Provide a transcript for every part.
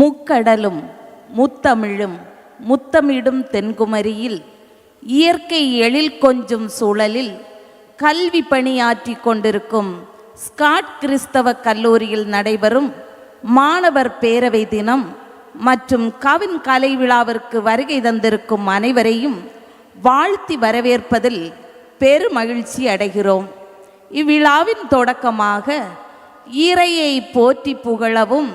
முக்கடலும் முத்தமிழும் முத்தமிடும் தென்குமரியில் இயற்கை எழில் கொஞ்சும் சூழலில் கல்வி பணியாற்றி கொண்டிருக்கும் ஸ்காட் கிறிஸ்தவ கல்லூரியில் நடைபெறும் மாணவர் பேரவை தினம் மற்றும் கவின் கலை விழாவிற்கு வருகை தந்திருக்கும் அனைவரையும் வாழ்த்தி வரவேற்பதில் பெருமகிழ்ச்சி அடைகிறோம். இவ்விழாவின் தொடக்கமாக இறையை போற்றி புகழவும்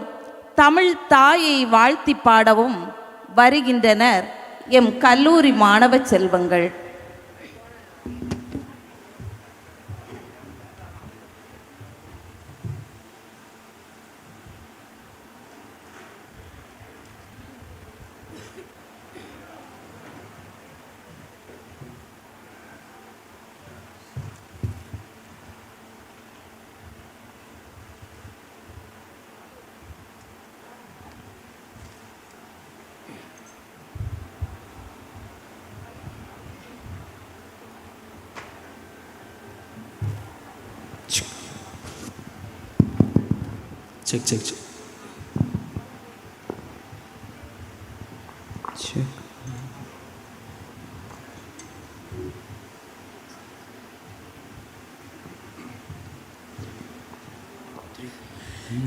தமிழ் தாயை வாழ்த்தி பாடவும் வருகின்றனர் எம் கல்லூரி மாணவ செல்வங்கள். Check.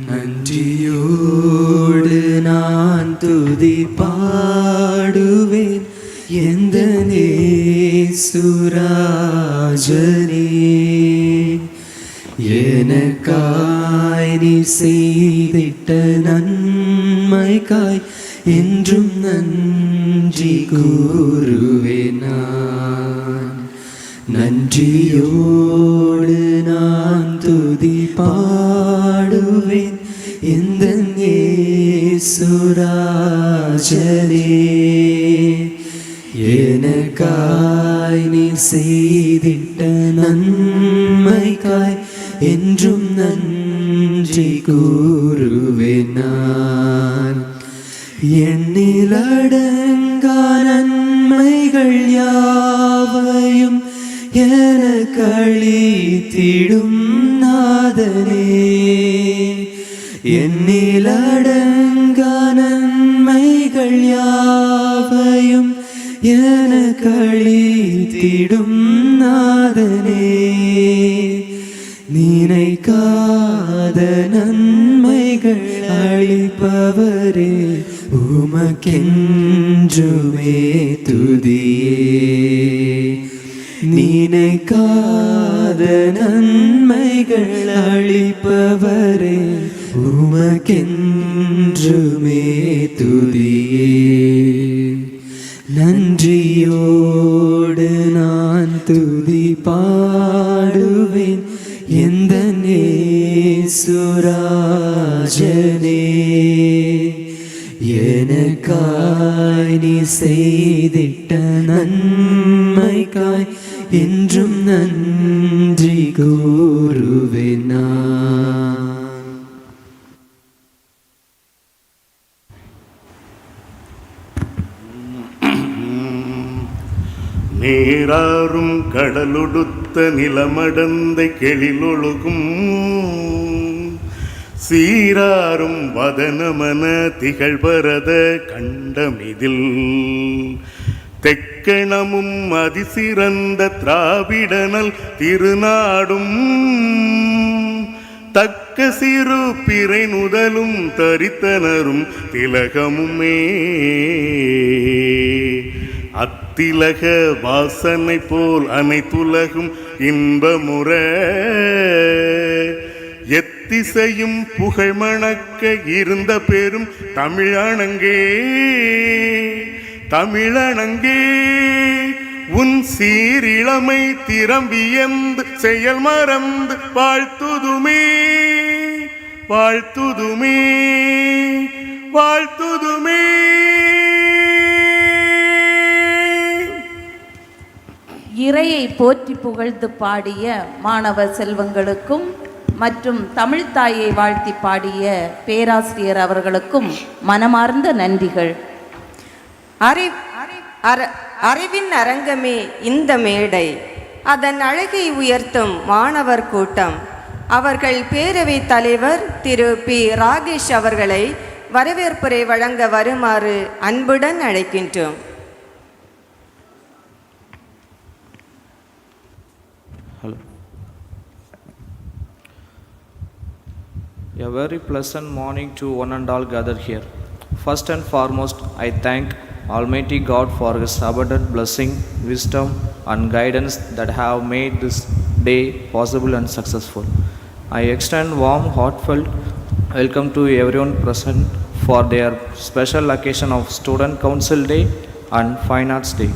நன்றியோடு நான் துதி பாடுவேன் எந்த நேசுராஜனே, எனக்காய் நீ செய்திட்ட நன்மைக்காய் என்றும் நன்றி கூறுவேன் நான். நன்றியோடு நான் துதி பாடுவேன் எந்த நேசுராஜனே, எனக்காய் நீ செய்திட்ட நன்மைக்காய் என்றும் நன்றி கூறுவேன் நான். எண்ணிலடங்கா நன்மைகள் யாவையும் எனக்கு அளித்திடும் நாதனே, எண்ணிலடங்கா நன்மைகள் யாவையும் எனக்கு அளித்திடும் நாதனே, நினைக்காத நன்மைகள் அளிப்பவரே உமக்கென்றுமே துதியே. நினைக்காத நன்மைகள் அளிப்பவரே உமக்கென்றுமே துதியே. நன்றியோடு நான் துதி பாடுவேன் எந்த நேசுராஜனே, எனக்காய் நீ செய்திட்ட நன்மைக்காய் என்றும் நன்றி கூறுவேன் நான். நீராறும் கடலுடுத்த நிலமடந்தை கெழிலொழுகும் சீராறும் வதனமன திகழ்பரத கண்டமிதில் தெக்கணமும் அதிசிறந்த திராவிடனல் திருநாடும் தக்க சிறு பிறை நுதலும் தரித்தனரும் திலகமுமே. அத்திலக வாசனை போல் அனைத்துலகும் இன்பமுற எத்திசையும் புகழ் மணக்க இருந்த பெரும் தமிழணங்கே, தமிழணங்கே உன் சீரிழமை திறம்பியந்து செயல் மறந்து வாழ்த்துதுமே, வாழ்த்துதுமே, வாழ்த்துதுமே. இறையை போற்றி புகழ்ந்து பாடிய மாணவ செல்வங்களுக்கும் மற்றும் தமிழ்த்தாயை வாழ்த்தி பாடிய பேராசிரியர் அவர்களுக்கும் மனமார்ந்த நன்றிகள். அறிவின் அரங்கமே இந்த மேடை, அதன் அழகை உயர்த்தும் மாணவர் கூட்டம். அவர்கள் பேரவைத் தலைவர் திரு பி. ராகேஷ் அவர்களை வரவேற்புரை வழங்க வருமாறு அன்புடன் அழைக்கின்றோம். Hello. A very pleasant morning to one and all gathered here. First and foremost, I thank Almighty God for His abundant blessing, wisdom, and guidance that have made this day possible and successful. I extend warm, heartfelt welcome to everyone present for their special occasion of Student Council Day and Fine Arts Day.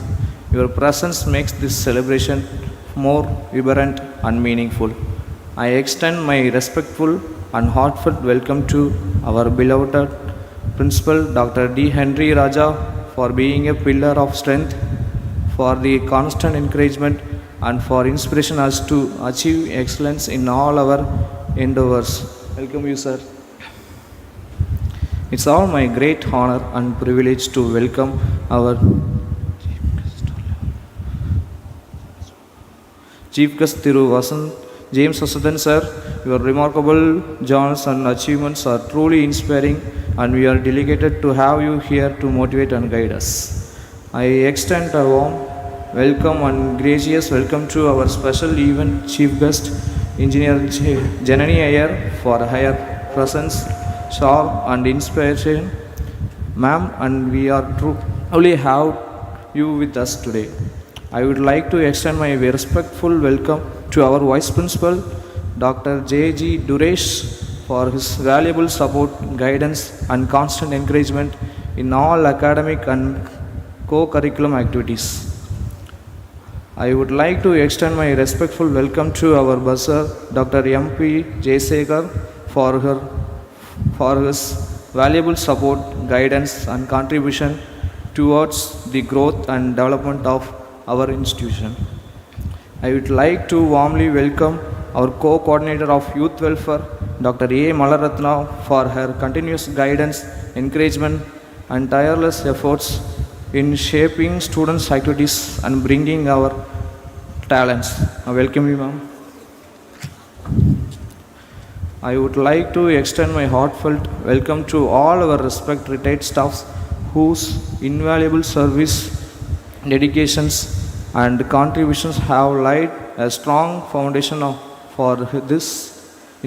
Your presence makes this celebration more vibrant and meaningful. I extend my respectful and heartfelt welcome to our beloved Principal Dr. D. Henry Raja for being a pillar of strength, for the constant encouragement and for inspiration us to achieve excellence in all our endeavors. Welcome you, sir. It's all my great honor and privilege to welcome our Chief Guest Thiru James Vasandan sir. Your remarkable journeys and achievements are truly inspiring, and we are delighted to have you here to motivate and guide us. I extend a warm welcome and gracious welcome to our special event chief guest, Engineer Janani Iyer, for her presence, charm and inspiration. Ma'am, and we are truly have you with us today. I would like to extend my respectful welcome to our Vice Principal, Dr. J.G. Duresh, for his valuable support, guidance and constant encouragement in all academic and co-curriculum activities. I would like to extend my respectful welcome to our bursar, Dr. M.P. Jayasekhar, for his valuable support, guidance and contribution towards the growth and development of our institution. I would like to warmly welcome our co-coordinator of youth welfare, Dr. A. Malaratna, for her continuous guidance, encouragement and tireless efforts in shaping students' activities and bringing our talents. I welcome you, ma'am. I would like to extend my heartfelt welcome to all our respected retired staffs whose invaluable service, dedications and contributions have laid a strong foundation for this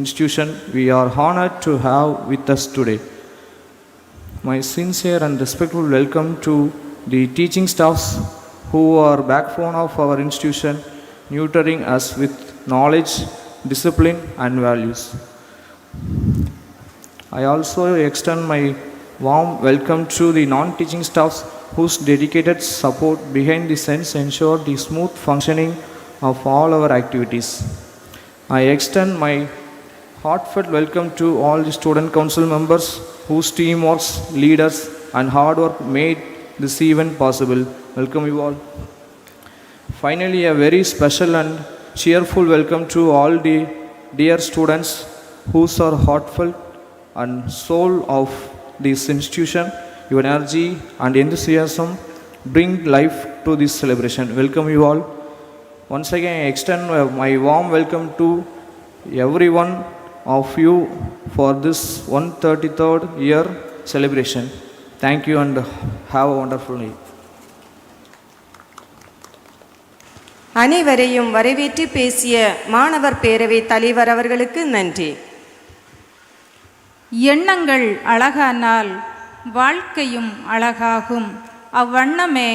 institution we are honored to have with us today. My sincere and respectful welcome to the teaching staffs who are backbone of our institution, nurturing us with knowledge, discipline and values. I also extend my warm welcome to the non-teaching staffs whose dedicated support behind the scenes ensure the smooth functioning of all our activities. I extend my heartfelt welcome to all the student council members whose teamwork, leaders and hard work made this event possible. Welcome you all. Finally, a very special and cheerful welcome to all the dear students whose are heartfelt and soul of this institution. Your energy and enthusiasm bring life to this celebration. Welcome you all. Once again, I extend my warm welcome to every one of you for this 133rd year celebration. Thank you and have a wonderful day. அனைவரையும் வரவேற்று பேசிய மாணவர் பேரவை தலைவர் அவர்களுக்கு நன்றி. எண்ணங்கள் அழகானால் வாழ்க்கையும் அழகாகும். அவ்வண்ணமே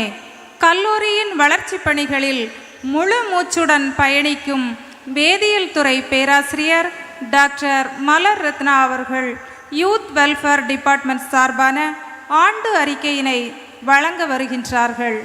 கல்லூரியின் வளர்ச்சி பணிகளில் முழு மூச்சுடன் பயணிக்கும் வேதியியல் துறை பேராசிரியர் டாக்டர் மலர் ரத்னா அவர்கள் யூத் வெல்ஃபேர் டிபார்ட்மெண்ட் சார்பான ஆண்டு அறிக்கையினை வழங்க வருகின்றார்கள்.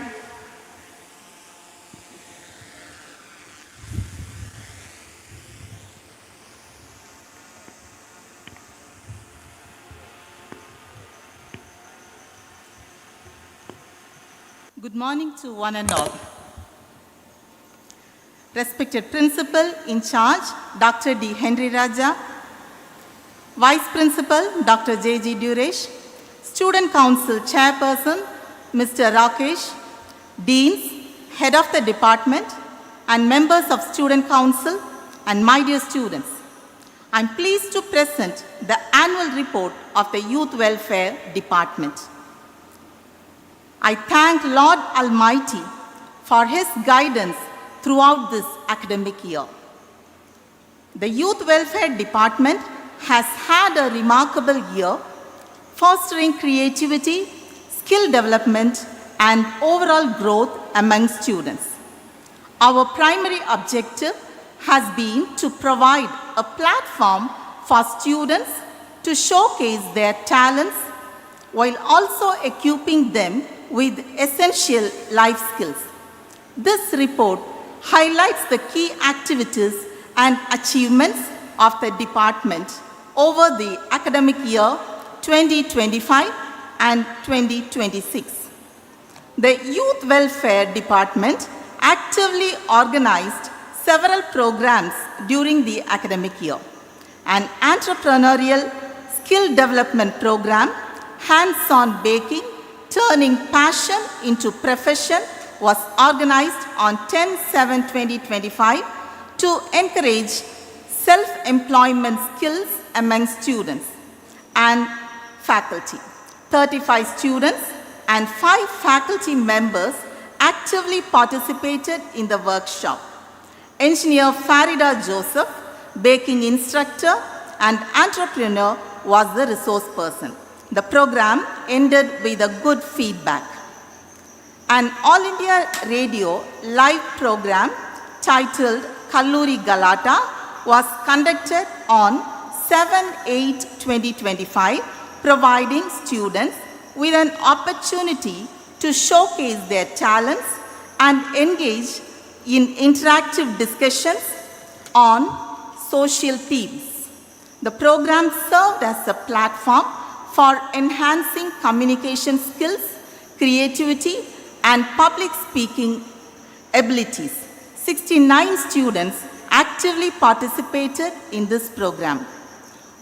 Good morning to one and all. Respected Principal in charge, Dr. D. Henry Raja, Vice Principal, Dr. J.G. Duresh, Student Council Chairperson, Mr. Rakesh, Deans, Head of the Department, and members of Student Council, and my dear students. I'm pleased to present the annual report of the Youth Welfare Department. I thank Lord Almighty for His guidance throughout this academic year. The Youth Welfare Department has had a remarkable year, fostering creativity, skill development, and overall growth among students. Our primary objective has been to provide a platform for students to showcase their talents while also equipping them with essential life skills. This report highlights the key activities and achievements of the department over the academic year 2025 and 2026. The Youth Welfare Department actively organized several programs during the academic year. An entrepreneurial skill development program, hands-on baking, turning passion into profession, was organized on 10/7/2025 to encourage self-employment skills among students and faculty. 35 students and 5 faculty members actively participated in the workshop. Engineer Farida Joseph, baking instructor and entrepreneur, was the resource person. The program ended with a good feedback. An All India Radio live program titled Kalluri Galata was conducted on 7/8/2025, providing students with an opportunity to showcase their talents and engage in interactive discussions on social themes. The program served as a platform for enhancing communication skills, creativity, and public speaking abilities. 69 students actively participated in this program.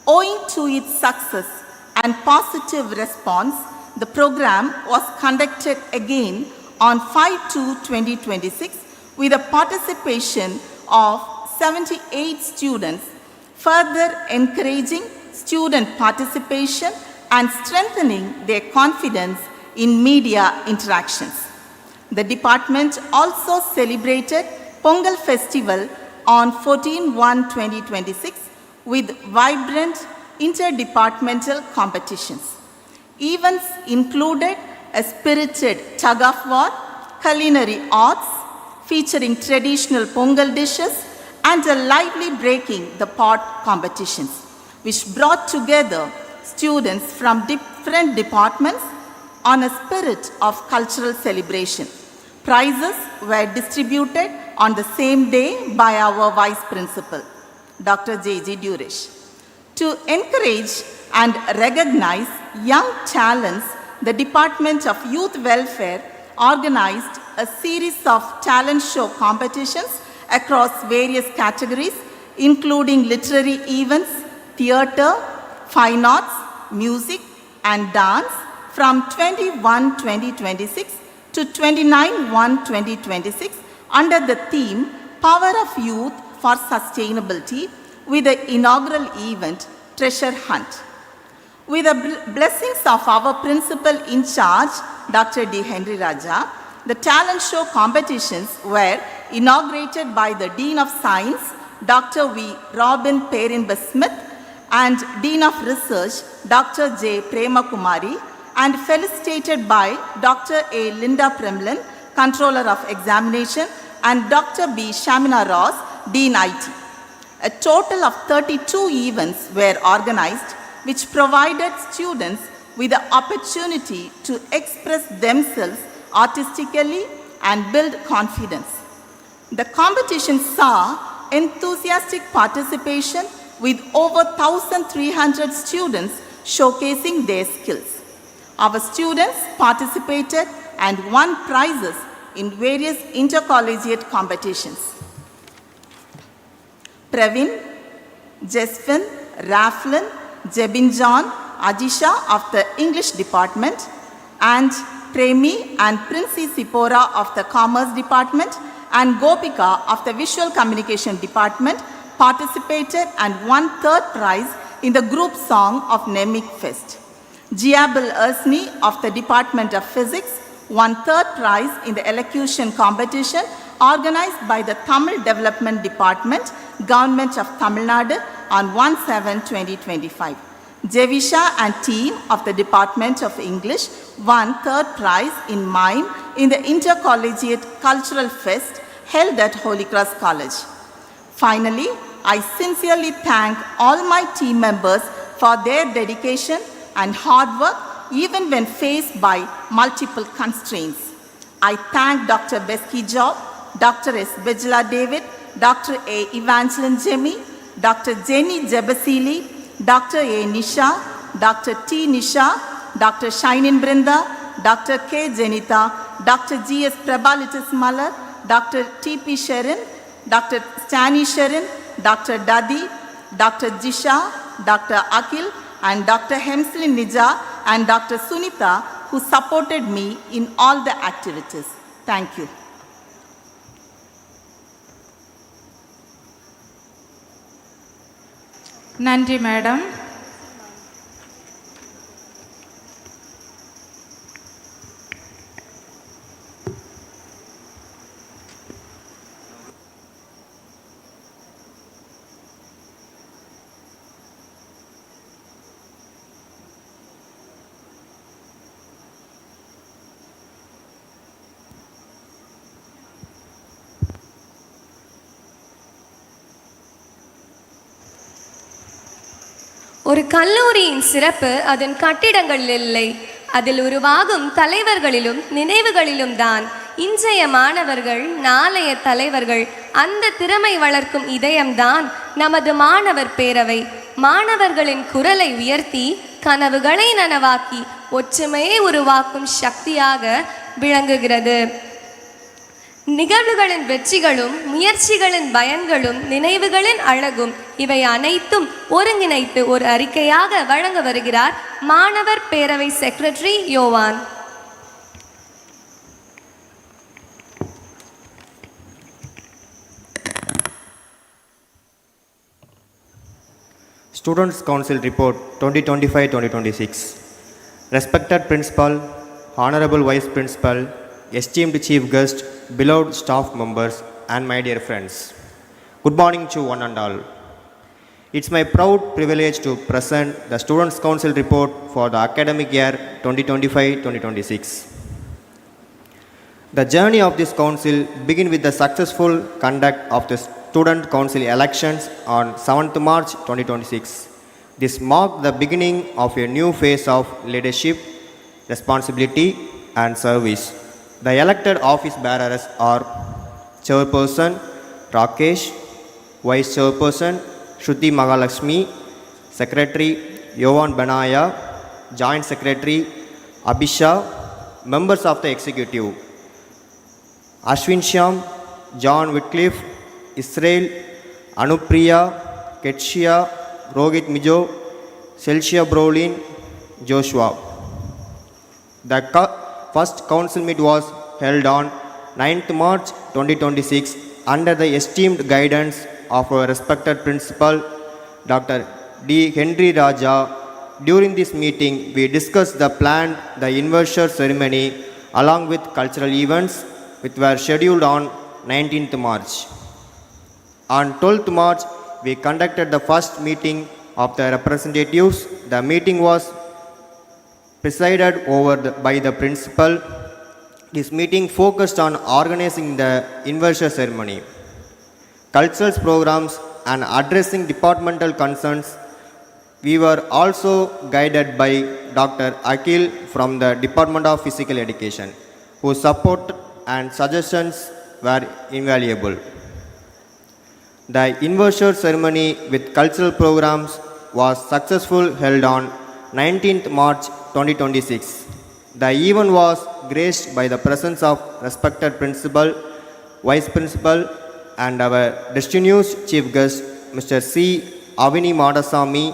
Owing to its success and positive response, the program was conducted again on 5/2/2026 with a participation of 78 students, further encouraging student participation and strengthening their confidence in media interactions. The department also celebrated Pongal Festival on 14/1/2026 with vibrant interdepartmental competitions. Events included a spirited tug-of-war, culinary arts featuring traditional Pongal dishes, and a lively breaking the pot competitions, which brought together students from different departments on a spirit of cultural celebration. Prizes were distributed on the same day by our Vice Principal, Dr. J.G. Duresh. To encourage and recognize young talents, the Department of Youth Welfare organized a series of talent show competitions across various categories, including literary events, theatre, fine arts, music, and dance from 21/2026 to 29/1/2026 under the theme Power of Youth for Sustainability with the inaugural event Treasure Hunt. With the blessings of our principal in charge, Dr. D. Henry Raja, the talent show competitions were inaugurated by the Dean of Science, Dr. V. Robin Perinba Smith, and Dean of Research, Dr. J. Prema Kumari, and felicitated by Dr. A. Linda Premlin, Controller of Examination, and Dr. B. Shamina Ross, Dean IT. A total of 32 events were organized, which provided students with the opportunity to express themselves artistically and build confidence. The competition saw enthusiastic participation with over 1,300 students showcasing their skills. Our students participated and won prizes in various intercollegiate competitions. Pravin, Jesvin, Raflin, Jebin John, Ajisha of the English department, and Premi and Princey Sipora of the Commerce department, and Gopika of the Visual Communication department participated and won third prize in the group song of NEMIC Fest. Giabel Ersney of the Department of Physics won third prize in the elocution competition organized by the Tamil Development Department, Government of Tamil Nadu on 1/7/2025. Jevisha and team of the Department of English won third prize in mime in the Intercollegiate Cultural Fest held at Holy Cross College. Finally, I sincerely thank all my team members for their dedication and hard work even when faced by multiple constraints. I thank Dr. Beski Job, Dr. S. Bijla David, Dr. A. Evangeline Jemi, Dr. Jenny Jebasili, Dr. A. Nisha, Dr. T. Nisha, Dr. Shainin Brinda, Dr. K. Jenita, Dr. G. S. Prabhalitis Malar, Dr. T. P. Sharon, Dr. Stani Sharon, Dr. Dadi, Dr. Jisha, Dr. Akil, and Dr. Hemslin Nija and Dr. Sunita, who supported me in all the activities. Thank you. நன்றி madam. ஒரு கல்லூரியின் சிறப்பு அதன் கட்டிடங்களில் இல்லை, அதில் உருவாகும் தலைவர்களிலும் நினைவுகளிலும் தான். இன்றைய மாணவர்கள் நாளைய தலைவர்கள். அந்த திறமை வளர்க்கும் இதயம்தான் நமது மாணவர் பேரவை. மாணவர்களின் குரலை உயர்த்தி கனவுகளை நனவாக்கி ஒற்றுமையை உருவாக்கும் சக்தியாக விளங்குகிறது. நிகழ்வுகளின் வெற்றிகளும் முயற்சிகளின் பயன்களும் நினைவுகளின் அழகும் இவை அனைத்தும் ஒருங்கிணைத்து ஒரு அறிக்கையாக வழங்க வருகிறார் மாணவர் பேரவை செக்ரட்டரி யோவான். Students' Council Report 2025-2026. Respected Principal, Honorable Vice Principal, esteemed Chief Guest, beloved staff members, and my dear friends. Good morning to one and all. It's my proud privilege to present the Students' Council Report for the academic year 2025-2026. The journey of this council began with the successful conduct of the Student Council elections on 7th March 2026. This marked the beginning of a new phase of leadership, responsibility, and service. The elected office bearers are Chairperson Rakesh, Vice Chairperson Shruti Mahalakshmi, Secretary Yovan Benaya, Joint Secretary Abhisha, members of the executive Ashwin Shyam, John Whitcliffe, Israel, Anupriya, Ketshia, Rohit Mijo, Celsia Brolin, Joshua. The first council meet was held on 9th March 2026 under the esteemed guidance of our respected principal, Dr. D. Henry Raja. During this meeting, we discussed the planned the inversion ceremony along with cultural events which were scheduled on 19th March. On 12th March, we conducted the first meeting of the representatives. The meeting was presided over by the principal. This meeting focused on organizing the inversion ceremony, cultural programs, and addressing departmental concerns. We were also guided by Dr. Akil from the Department of Physical Education, whose support and suggestions were invaluable. The inversion ceremony with cultural programs was successful, held on 19th March 2026. The event was graced by the presence of respected principal, vice principal, and our distinguished chief guest, Mr. C. Avini Madasamy.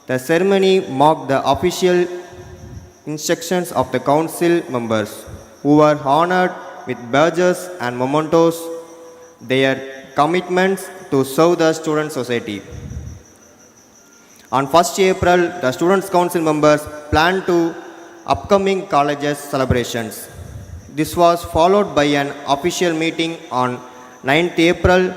The ceremony marked the official instructions of the council members, who were honored with badges and mementos. Their commitments to serve the student society. On 1st April, the Students' Council members planned to upcoming colleges celebrations. This was followed by an official meeting on 9th April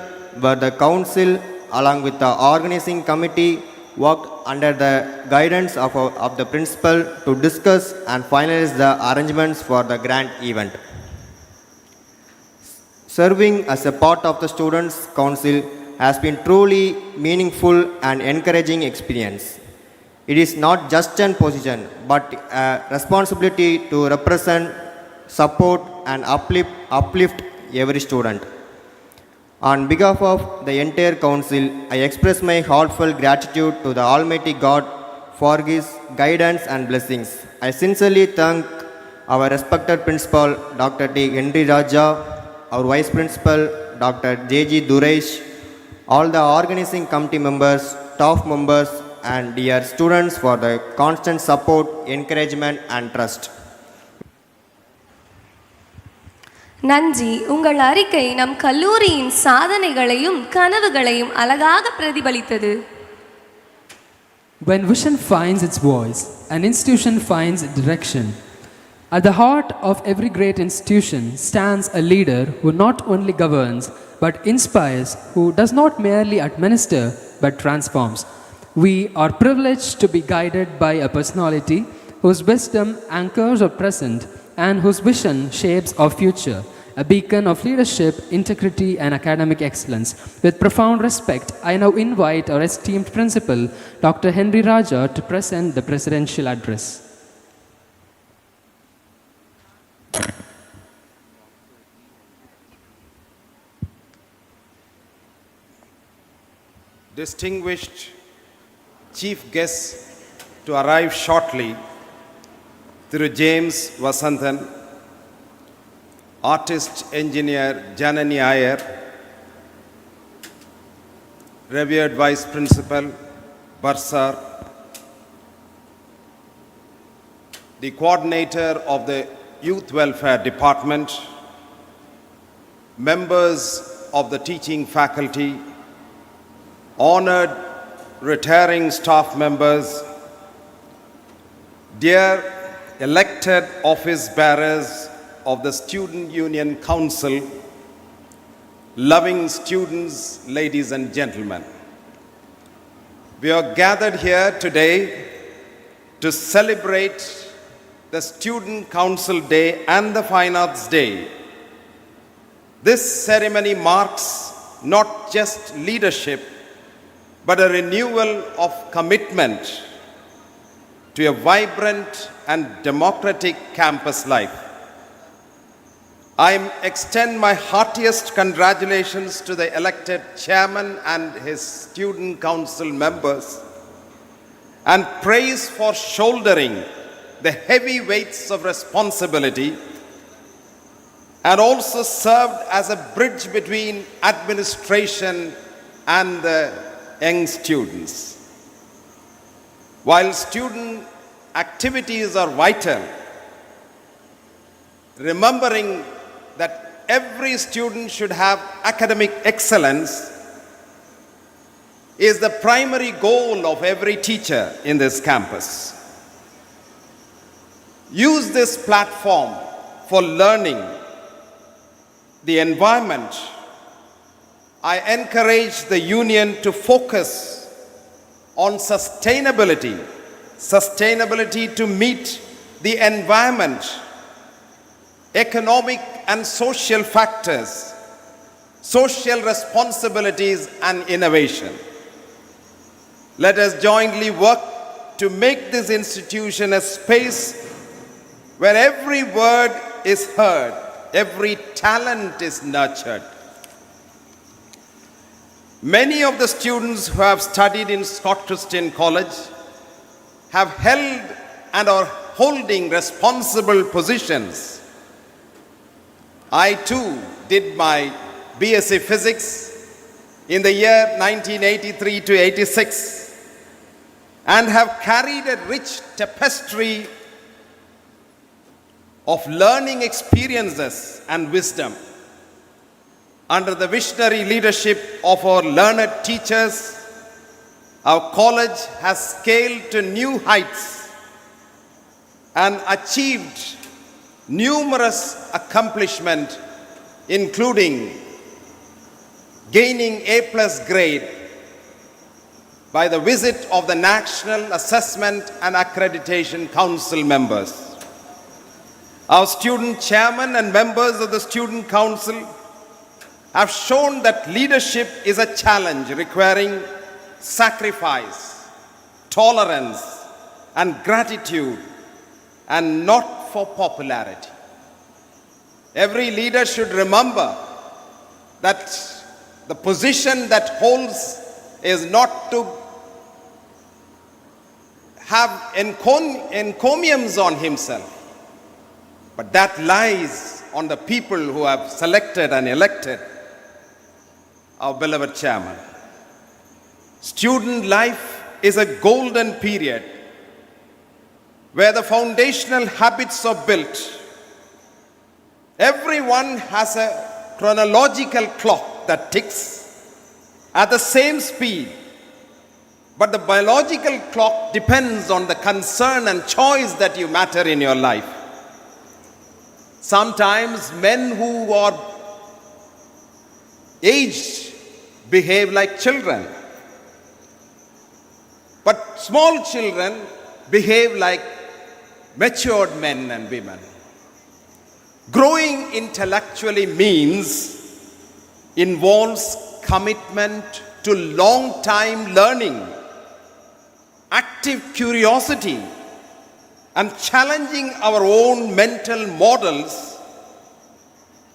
where the council along with the organizing committee worked under the guidance of the principal to discuss and finalize the arrangements for the grand event. Serving as a part of the Students' Council has been truly meaningful and encouraging experience. It is not just a position, but a responsibility to represent, support, and uplift every student. On behalf of the entire Council, I express my heartfelt gratitude to the Almighty God for His guidance and blessings. I sincerely thank our respected Principal, Dr. D. Henry Raja, our Vice Principal, Dr. J.G. Duresh, all the organizing committee members, staff members, and dear students for the constant support, encouragement, and trust. நன்றி. உங்கள் அறிக்கை நம் கல்லூரியின் சாதனைகளையும் கனவுகளையும் அழகாக பிரதிபலித்தது. When vision finds its voice, an institution finds direction. At the heart of every great institution stands a leader who not only governs but inspires, who does not merely administer but transforms. We are privileged to be guided by a personality whose wisdom anchors our present and whose vision shapes our future, a beacon of leadership, integrity, and academic excellence. With profound respect, I now invite our esteemed principal, Dr. Henry Raja, to present the presidential address. Distinguished chief guests to arrive shortly, Thiru James Vasanthan, artist engineer Janani Iyer, revered Vice Principal Barsar, the coordinator of the Youth Welfare Department, members of the teaching faculty, honored retiring staff members, dear elected office bearers of the Student Union Council, loving students, ladies and gentlemen. We are gathered here today to celebrate the Student Council Day and the Fine Arts Day. This ceremony marks not just leadership, but a renewal of commitment to a vibrant and democratic campus life. I extend my heartiest congratulations to the elected chairman and his student council members and praise for shouldering the heavy weights of responsibility and also served as a bridge between administration and the young students. While student activities are vital, remembering that every student should have academic excellence is the primary goal of every teacher in this campus. Use this platform for learning the environment. I encourage the union to focus on sustainability to meet the environment, economic and social factors, social responsibilities and innovation. Let us jointly work to make this institution a space where every word is heard, every talent is nurtured. Many of the students who have studied in Scott Christian College have held and are holding responsible positions. I too did my BSc Physics in the year 1983 to 86 and have carried a rich tapestry of learning experiences and wisdom. Under the visionary leadership of our learned teachers, our college has scaled to new heights and achieved numerous accomplishments, including gaining A+ grade by the visit of the National Assessment and Accreditation Council members. Our student chairman and members of the Student Council have shown that leadership is a challenge requiring sacrifice, tolerance, and gratitude, and not for popularity. Every leader should remember that the position that holds is not to have encomiums on himself, but that lies on the people who have selected and elected our beloved chairman. Student life is a golden period where the foundational habits are built. Everyone has a chronological clock that ticks at the same speed, but the biological clock depends on the concern and choice that you matter in your life. Sometimes men who are aged behave like children, but small children behave like matured men and women. Growing intellectually involves commitment to long-time learning, active curiosity, and challenging our own mental models.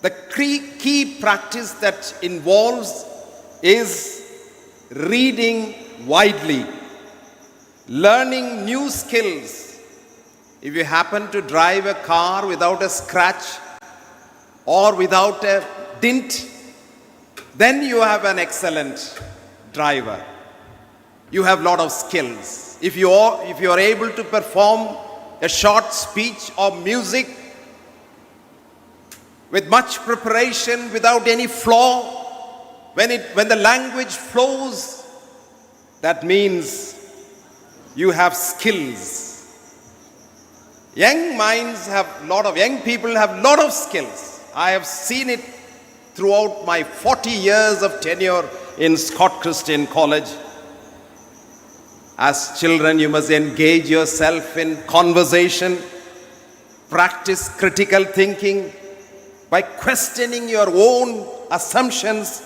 The key practice that involves is reading widely, learning new skills. If you happen to drive a car without a scratch or without a dint, then you have an excellent driver. You have a lot of skills. If you are able to perform a short speech or music with much preparation, without any flaw, when the language flows, that means you have skills. Young people have a lot of skills. I have seen it throughout my 40 years of tenure in Scott Christian College. As children, you must engage yourself in conversation, practice critical thinking by questioning your own assumptions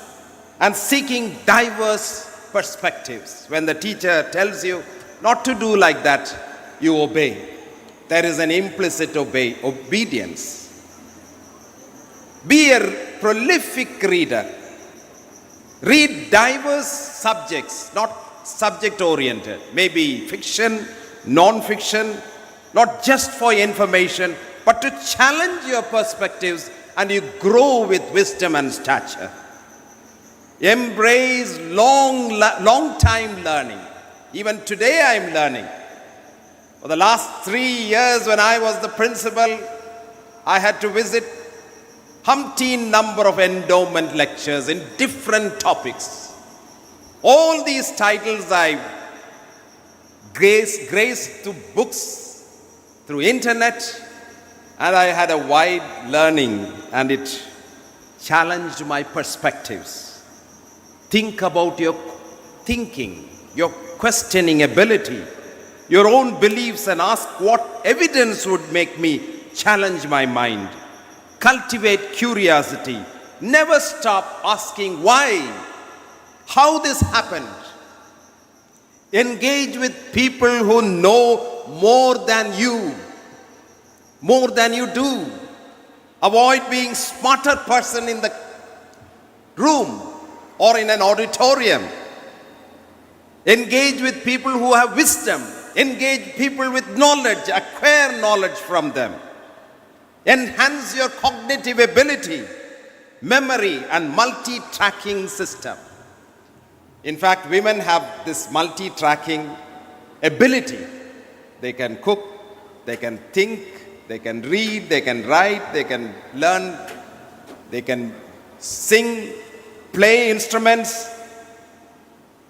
and seeking diverse perspectives. When the teacher tells you not to do like that, you obey. There is an implicit obedience. Be a prolific reader. Read diverse subjects, not subject-oriented. Maybe fiction, non-fiction, not just for information, but to challenge your perspectives and you grow with wisdom and stature. Embrace long-time learning. Even today I am learning. For the last 3 years when I was the principal, I had to visit umpteen number of endowment lectures in different topics. All these titles I graced through books, through internet, and I had a wide learning and it challenged my perspectives. Think about your thinking, your questioning ability, your own beliefs, and ask what evidence would make me challenge my mind. Cultivate curiosity. Never stop asking why, how this happened. Engage with people who know more than you do. Avoid being smarter person in the room or in an auditorium. Engage with people who have wisdom. Engage people with knowledge. Acquire knowledge from them. Enhance your cognitive ability, memory, and multi-tracking system. In fact, women have this multi-tracking ability. They can cook, they can think, they can read, they can write, they can learn, they can sing, play instruments,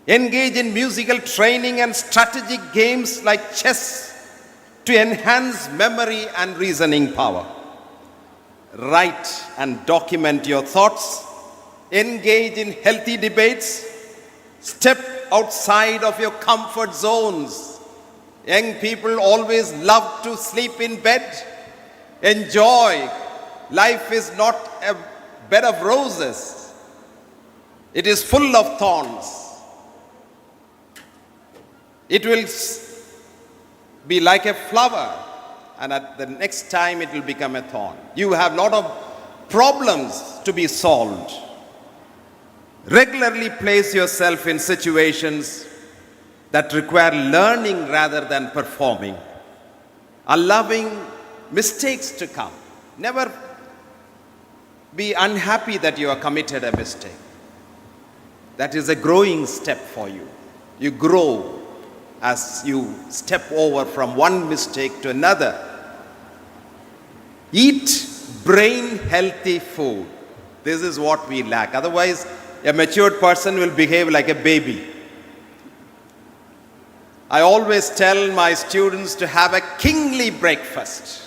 engage in musical training and strategic games like chess to enhance memory and reasoning power. Write and document your thoughts, engage in healthy debates, step outside of your comfort zones. Young people always love to sleep in bed. Enjoy. Life is not a bed of roses. It is full of thorns. It will be like a flower, and at the next time it will become a thorn. You have a lot of problems to be solved. Regularly place yourself in situations that require learning rather than performing, allowing mistakes to come. Never be unhappy that you have committed a mistake. That is a growing step for you. You grow as you step over from one mistake to another. Eat brain healthy food. This is what we lack. Otherwise, a matured person will behave like a baby. I always tell my students to have a kingly breakfast.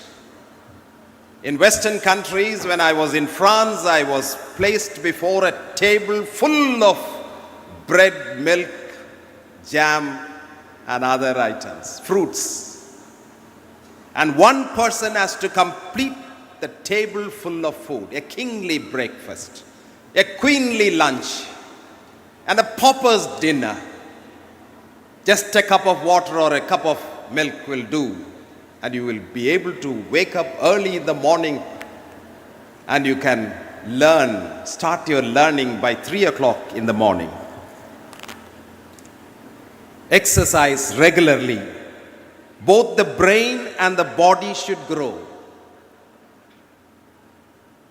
In Western countries, when I was in France, I was placed before a table full of bread, milk, jam, and other items, fruits. And one person has to complete the table full of food, a kingly breakfast, a queenly lunch, and a pauper's dinner. Just a cup of water or a cup of milk will do, and you will be able to wake up early in the morning, and you can learn, start your learning by 3 o'clock in the morning. Exercise regularly. Both the brain and the body should grow.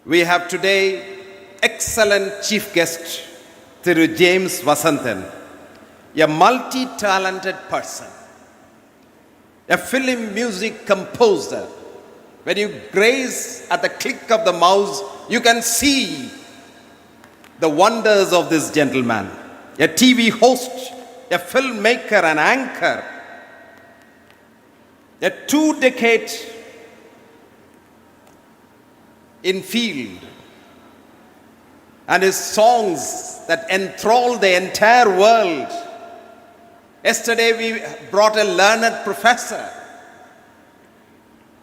We have today excellent chief guest, Thiru James Vasanthan, a multi-talented person, a film music composer. When you graze at the click of the mouse, you can see the wonders of this gentleman. A TV host, a filmmaker and anchor, a 2-decade in field, and his songs that enthrall the entire world. Yesterday we brought a learned professor,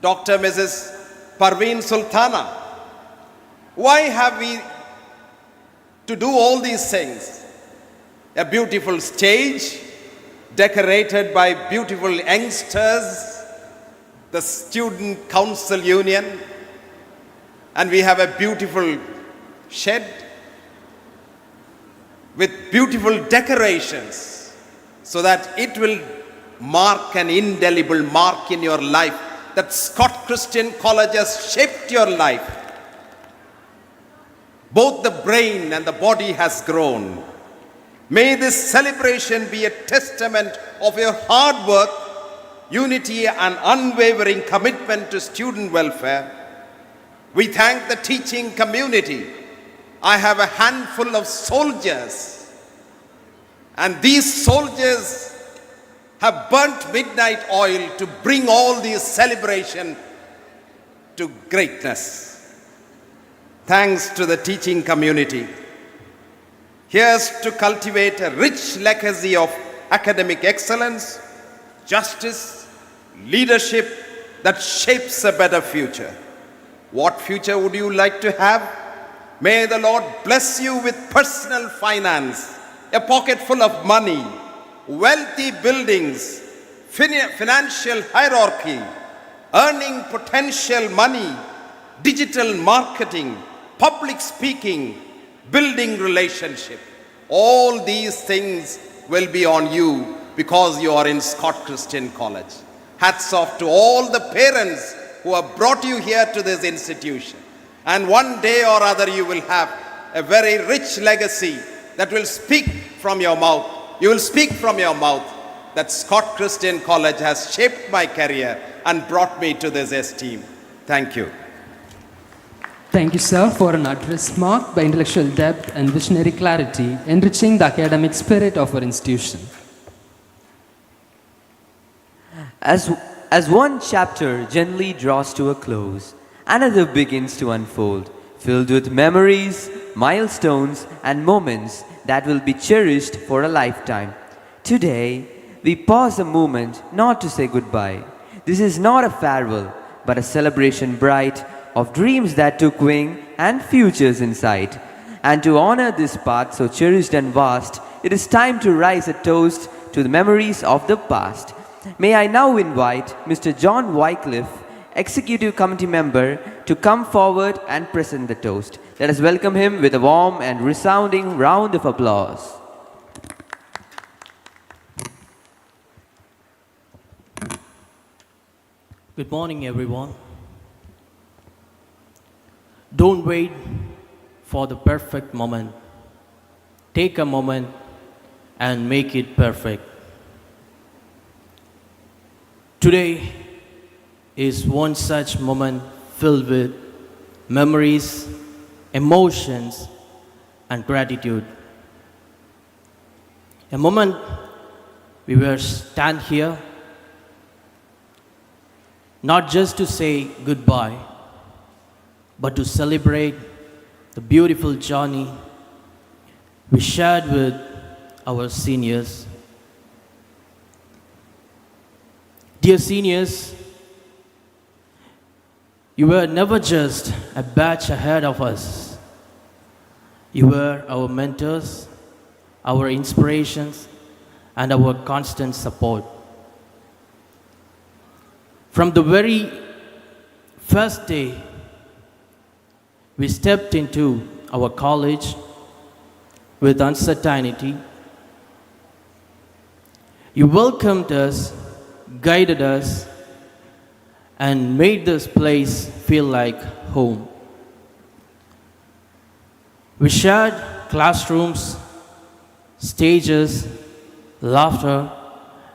Dr. Mrs. Parveen Sultana. Why have we to do all these things? A beautiful stage decorated by beautiful youngsters, the Student Council Union, and we have a beautiful shed with beautiful decorations so that it will mark an indelible mark in your life that Scott Christian College has shaped your life. Both the brain and the body has grown. May this celebration be a testament of your hard work, unity, and unwavering commitment to student welfare. We thank the teaching community. I have a handful of soldiers, and these soldiers have burnt midnight oil to bring all these celebrations to greatness. Thanks to the teaching community. Here's to cultivate a rich legacy of academic excellence, justice, leadership that shapes a better future. What future would you like to have? May the Lord bless you with personal finance, a pocket full of money, wealthy buildings, financial hierarchy, earning potential money, digital marketing, public speaking, building relationship. All these things will be on you because you are in Scott Christian College. Hats off to all the parents who have brought you here to this institution. And one day or other you will have a very rich legacy that will speak from your mouth. You will speak from your mouth that Scott Christian College has shaped my career and brought me to this esteem. Thank you. Thank you, sir, for an address marked by intellectual depth and visionary clarity, enriching the academic spirit of our institution. As one chapter gently draws to a close, another begins to unfold, filled with memories, milestones, and moments that will be cherished for a lifetime. Today, we pause a moment not to say goodbye. This is not a farewell, but a celebration bright of dreams that took wing and futures in sight. And to honor this path so cherished and vast, it is time to rise a toast to the memories of the past. May I now invite Mr. John Wycliffe, Executive Committee Member, to come forward and present the toast. Let us welcome him with a warm and resounding round of applause. Good morning, everyone. Don't wait for the perfect moment. Take a moment and make it perfect. Today is one such moment filled with memories, emotions, and gratitude. A moment we will stand here not just to say goodbye, but to celebrate the beautiful journey we shared with our seniors. Dear seniors, you were never just a batch ahead of us. You were our mentors, our inspirations, and our constant support. From the very first day we stepped into our college with uncertainty, you welcomed us, guided us, and made this place feel like home. We shared classrooms, stages, laughter,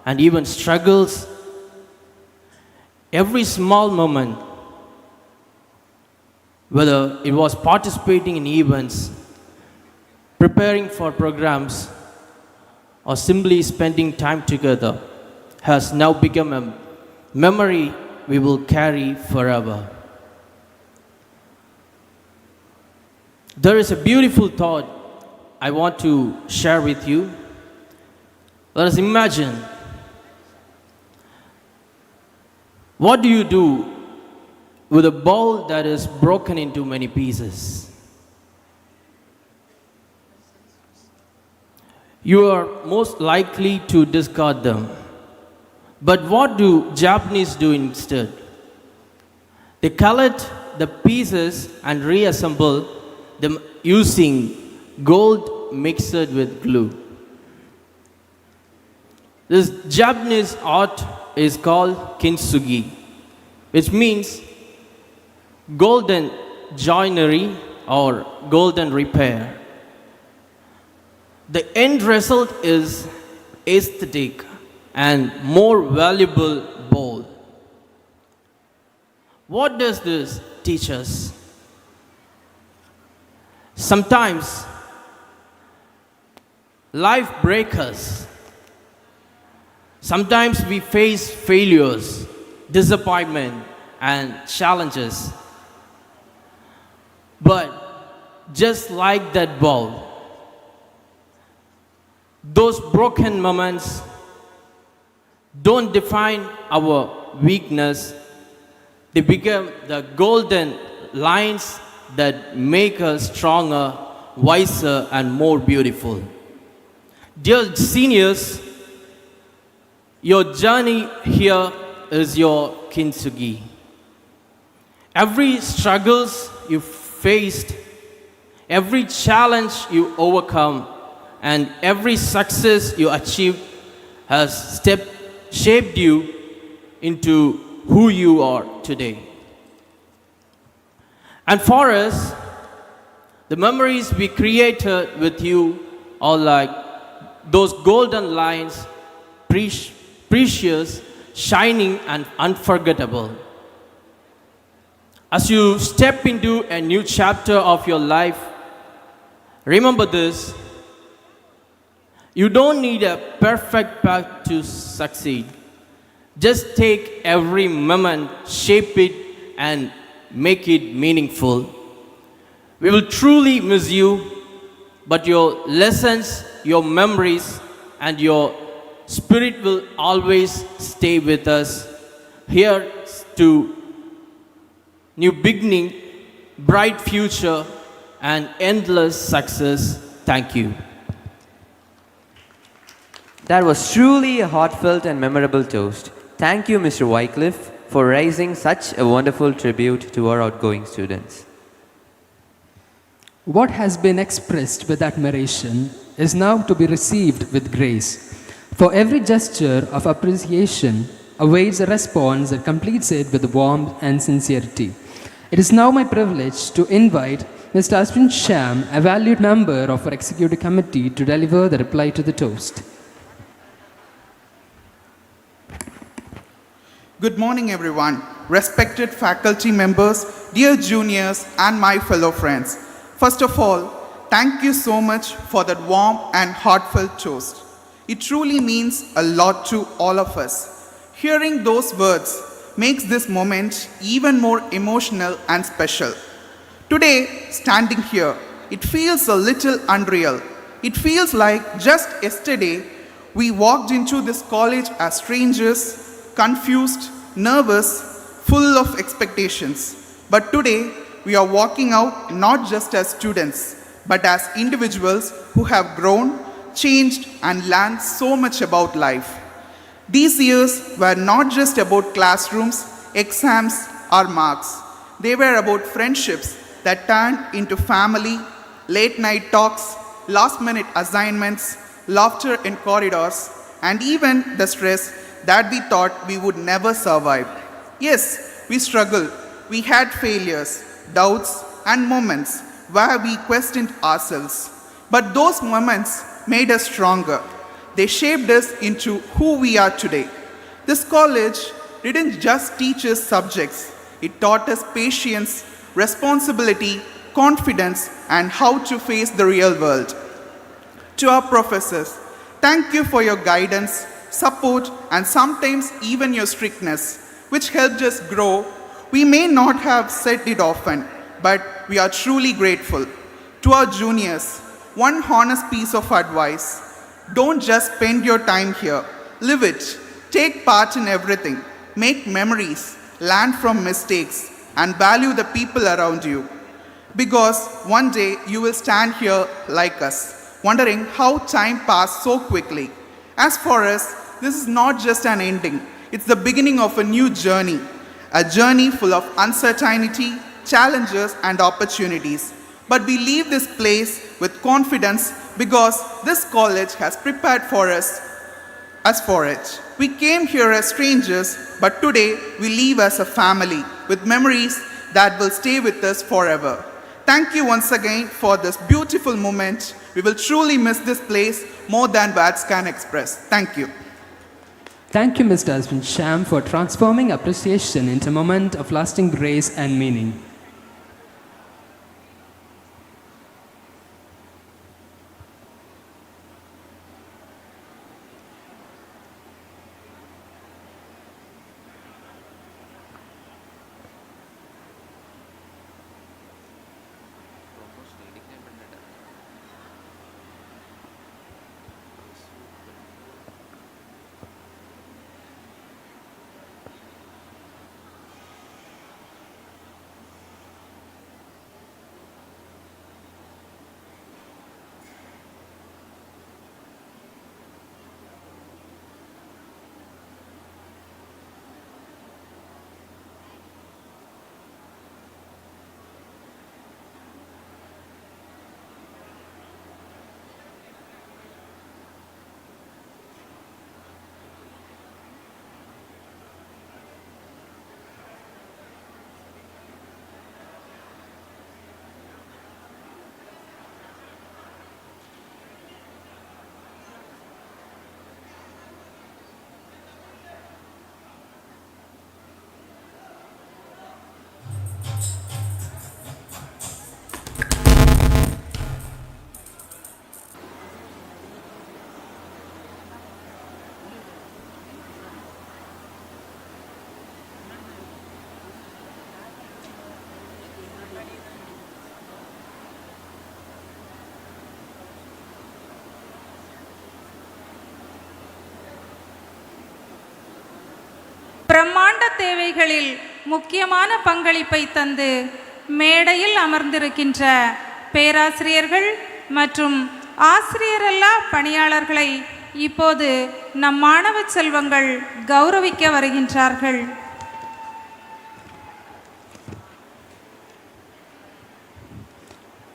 and even struggles. Every small moment, whether it was participating in events, preparing for programs, or simply spending time together, has now become a memory we will carry forever. There is a beautiful thought I want to share with you. Let us imagine, what do you do with a ball that is broken into many pieces? You are most likely to discard them. But what do Japanese do instead? They collect the pieces and reassemble them using gold mixed with glue. This Japanese art is called kintsugi, which means golden joinery or golden repair. The end result is aesthetic and more valuable bowl. What does this teach us? Sometimes life breaks us. Sometimes we face failures, disappointment, and challenges. But just like that bowl, those broken moments don't define our weakness. They become the golden lines that make us stronger, wiser, and more beautiful. Dear seniors, your journey here is your kintsugi. Every struggles you faced, every challenge you overcome, and every success you achieved has shaped you into who you are today. And for us, the memories we created with you are like those golden lines, precious, shining, and unforgettable. As you step into a new chapter of your life, remember this: you don't need a perfect path to succeed. Just take every moment, shape it, and make it meaningful. We will truly miss you, but your lessons, your memories, and your spirit will always stay with us. Here to new beginning, bright future, and endless success. Thank you. That was truly a heartfelt and memorable toast. Thank you, Mr. Wycliffe, for raising such a wonderful tribute to our outgoing students. What has been expressed with admiration is now to be received with grace. For every gesture of appreciation awaits a response that completes it with warmth and sincerity. It is now my privilege to invite Mr. Ashwin Sham, a valued member of our executive committee, to deliver the reply to the toast. Good morning, everyone. Respected faculty members, dear juniors, and my fellow friends. First of all, thank you so much for that warm and heartfelt toast. It truly means a lot to all of us. Hearing those words makes this moment even more emotional and special. Today, standing here, it feels a little unreal. It feels like just yesterday we walked into this college as strangers, confused, nervous, full of expectations. But today, we are walking out not just as students, but as individuals who have grown, changed, and learned so much about life. These years were not just about classrooms, exams, or marks. They were about friendships that turned into family, late night talks, last minute assignments, laughter in corridors, and even the stress that we thought we would never survive. Yes, we struggled. We had failures, doubts, and moments where we questioned ourselves. But those moments made us stronger. They shaped us into who we are today. This college didn't just teach us subjects, it taught us patience, responsibility, confidence, and how to face the real world. To our professors, thank you for your guidance, support, and sometimes even your strictness, which helped us grow. We may not have said it often, but we are truly grateful. To our juniors, one honest piece of advice: don't just spend your time here, live it. Take part in everything, make memories, learn from mistakes, and value the people around you. Because one day you will stand here like us, wondering how time passed so quickly. As for us, this is not just an ending, it's the beginning of a new journey. A journey full of uncertainty, challenges, and opportunities. But we leave this place with confidence because this college has prepared for us for it. We came here as strangers, but today we leave as a family with memories that will stay with us forever. Thank you once again for this beautiful moment. We will truly miss this place more than words can express. Thank you. Thank you, Mr. Ashwin Sham, for transforming appreciation into a moment of lasting grace and meaning. பிரம்மாண்ட தேவைகளில் முக்கியமான பங்களிப்பை தந்து மேடையில் அமர்ந்திருக்கின்ற பேராசிரியர்கள் மற்றும் ஆசிரியரல்லா பணியாளர்களை இப்போது நம் மாணவ செல்வங்கள் கௌரவிக்க வருகின்றார்கள்.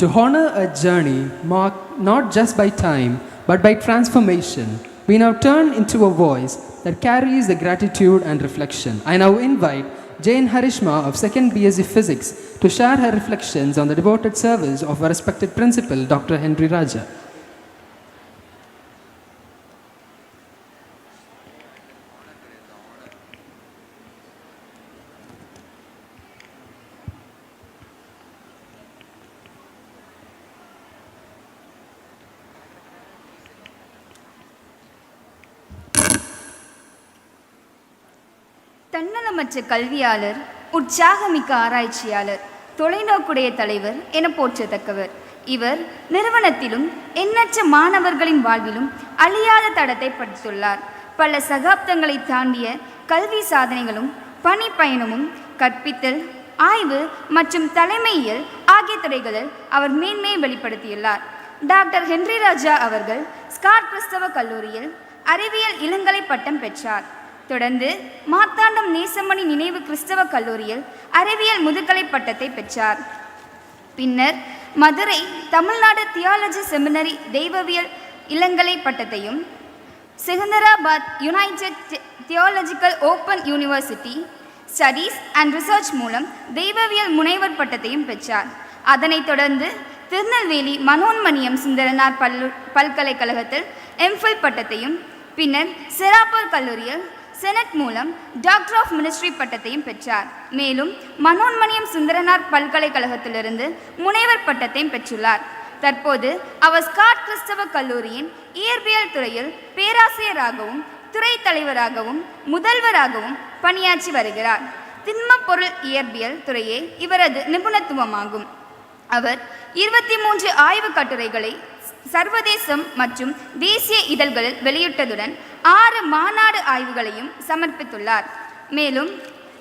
To honor a journey marked not just by time but by transformation, we now turn into a voice that carries the gratitude and reflection. I now invite Jane Harishma of 2nd BSc Physics to share her reflections on the devoted service of our respected principal, Dr. Henry Raja. தன்னலமற்ற கல்வியாளர், உற்சாகமிக்க ஆராய்ச்சியாளர், தொலைநோக்குடைய தலைவர் என போற்றத்தக்கவர். இவர் நிறுவனத்திலும் எண்ணற்ற மாணவர்களின் வாழ்விலும் அழியாத தடத்தை படுத்துள்ளார். பல சகாப்தங்களை தாண்டிய கல்வி சாதனைகளும் பணி பயணமும் கற்பித்தல், ஆய்வு மற்றும் தலைமையியல் ஆகிய துறைகளில் அவர் மேன்மையை வெளிப்படுத்தியுள்ளார். டாக்டர் ஹென்றி ராஜா அவர்கள் ஸ்காட் கிறிஸ்தவ கல்லூரியில் அறிவியல் இளங்கலை பட்டம் பெற்றார். தொடர்ந்து மார்த்தாண்டம் நேசமணி நினைவு கிறிஸ்தவ கல்லூரியில் அறிவியல் முதுகலை பட்டத்தை பெற்றார். பின்னர் மதுரை தமிழ்நாடு தியாலஜி செமினரி தெய்வவியல் இளங்கலை பட்டத்தையும், Secunderabad United theological open university studies and research மூலம் தெய்வவியல் முனைவர் பட்டத்தையும் பெற்றார். அதனைத் தொடர்ந்து திருநெல்வேலி மனோன்மணியம் சுந்தரனார் பல்கலைக்கழகத்தில் எம்ஃபில் பட்டத்தையும், பின்னர் செராப்பூர் கல்லூரியில் செனட் மூலம் டாக்டர் ஆஃப் மினிஸ்ட்ரி பட்டத்தையும் பெற்றார். மேலும் மனோன்மணியம் சுந்தரனார் பல்கலைக்கழகத்திலிருந்து முனைவர் பட்டத்தையும் பெற்றுள்ளார். தற்போது அவர் ஸ்காட் கிறிஸ்தவ கல்லூரியின் இயற்பியல் துறையில் பேராசிரியராகவும் துறை தலைவராகவும் முதல்வராகவும் பணியாற்றி வருகிறார். திண்மப் பொருள் இயற்பியல் துறையே இவரது நிபுணத்துவமாகும். அவர் 23 ஆய்வு கட்டுரைகளை சர்வதேசம் மற்றும் தேசிய இதழ்களில் வெளியிட்டதுடன் 6 மாநாடு ஆய்வுகளையும் சமர்ப்பித்துள்ளார். மேலும்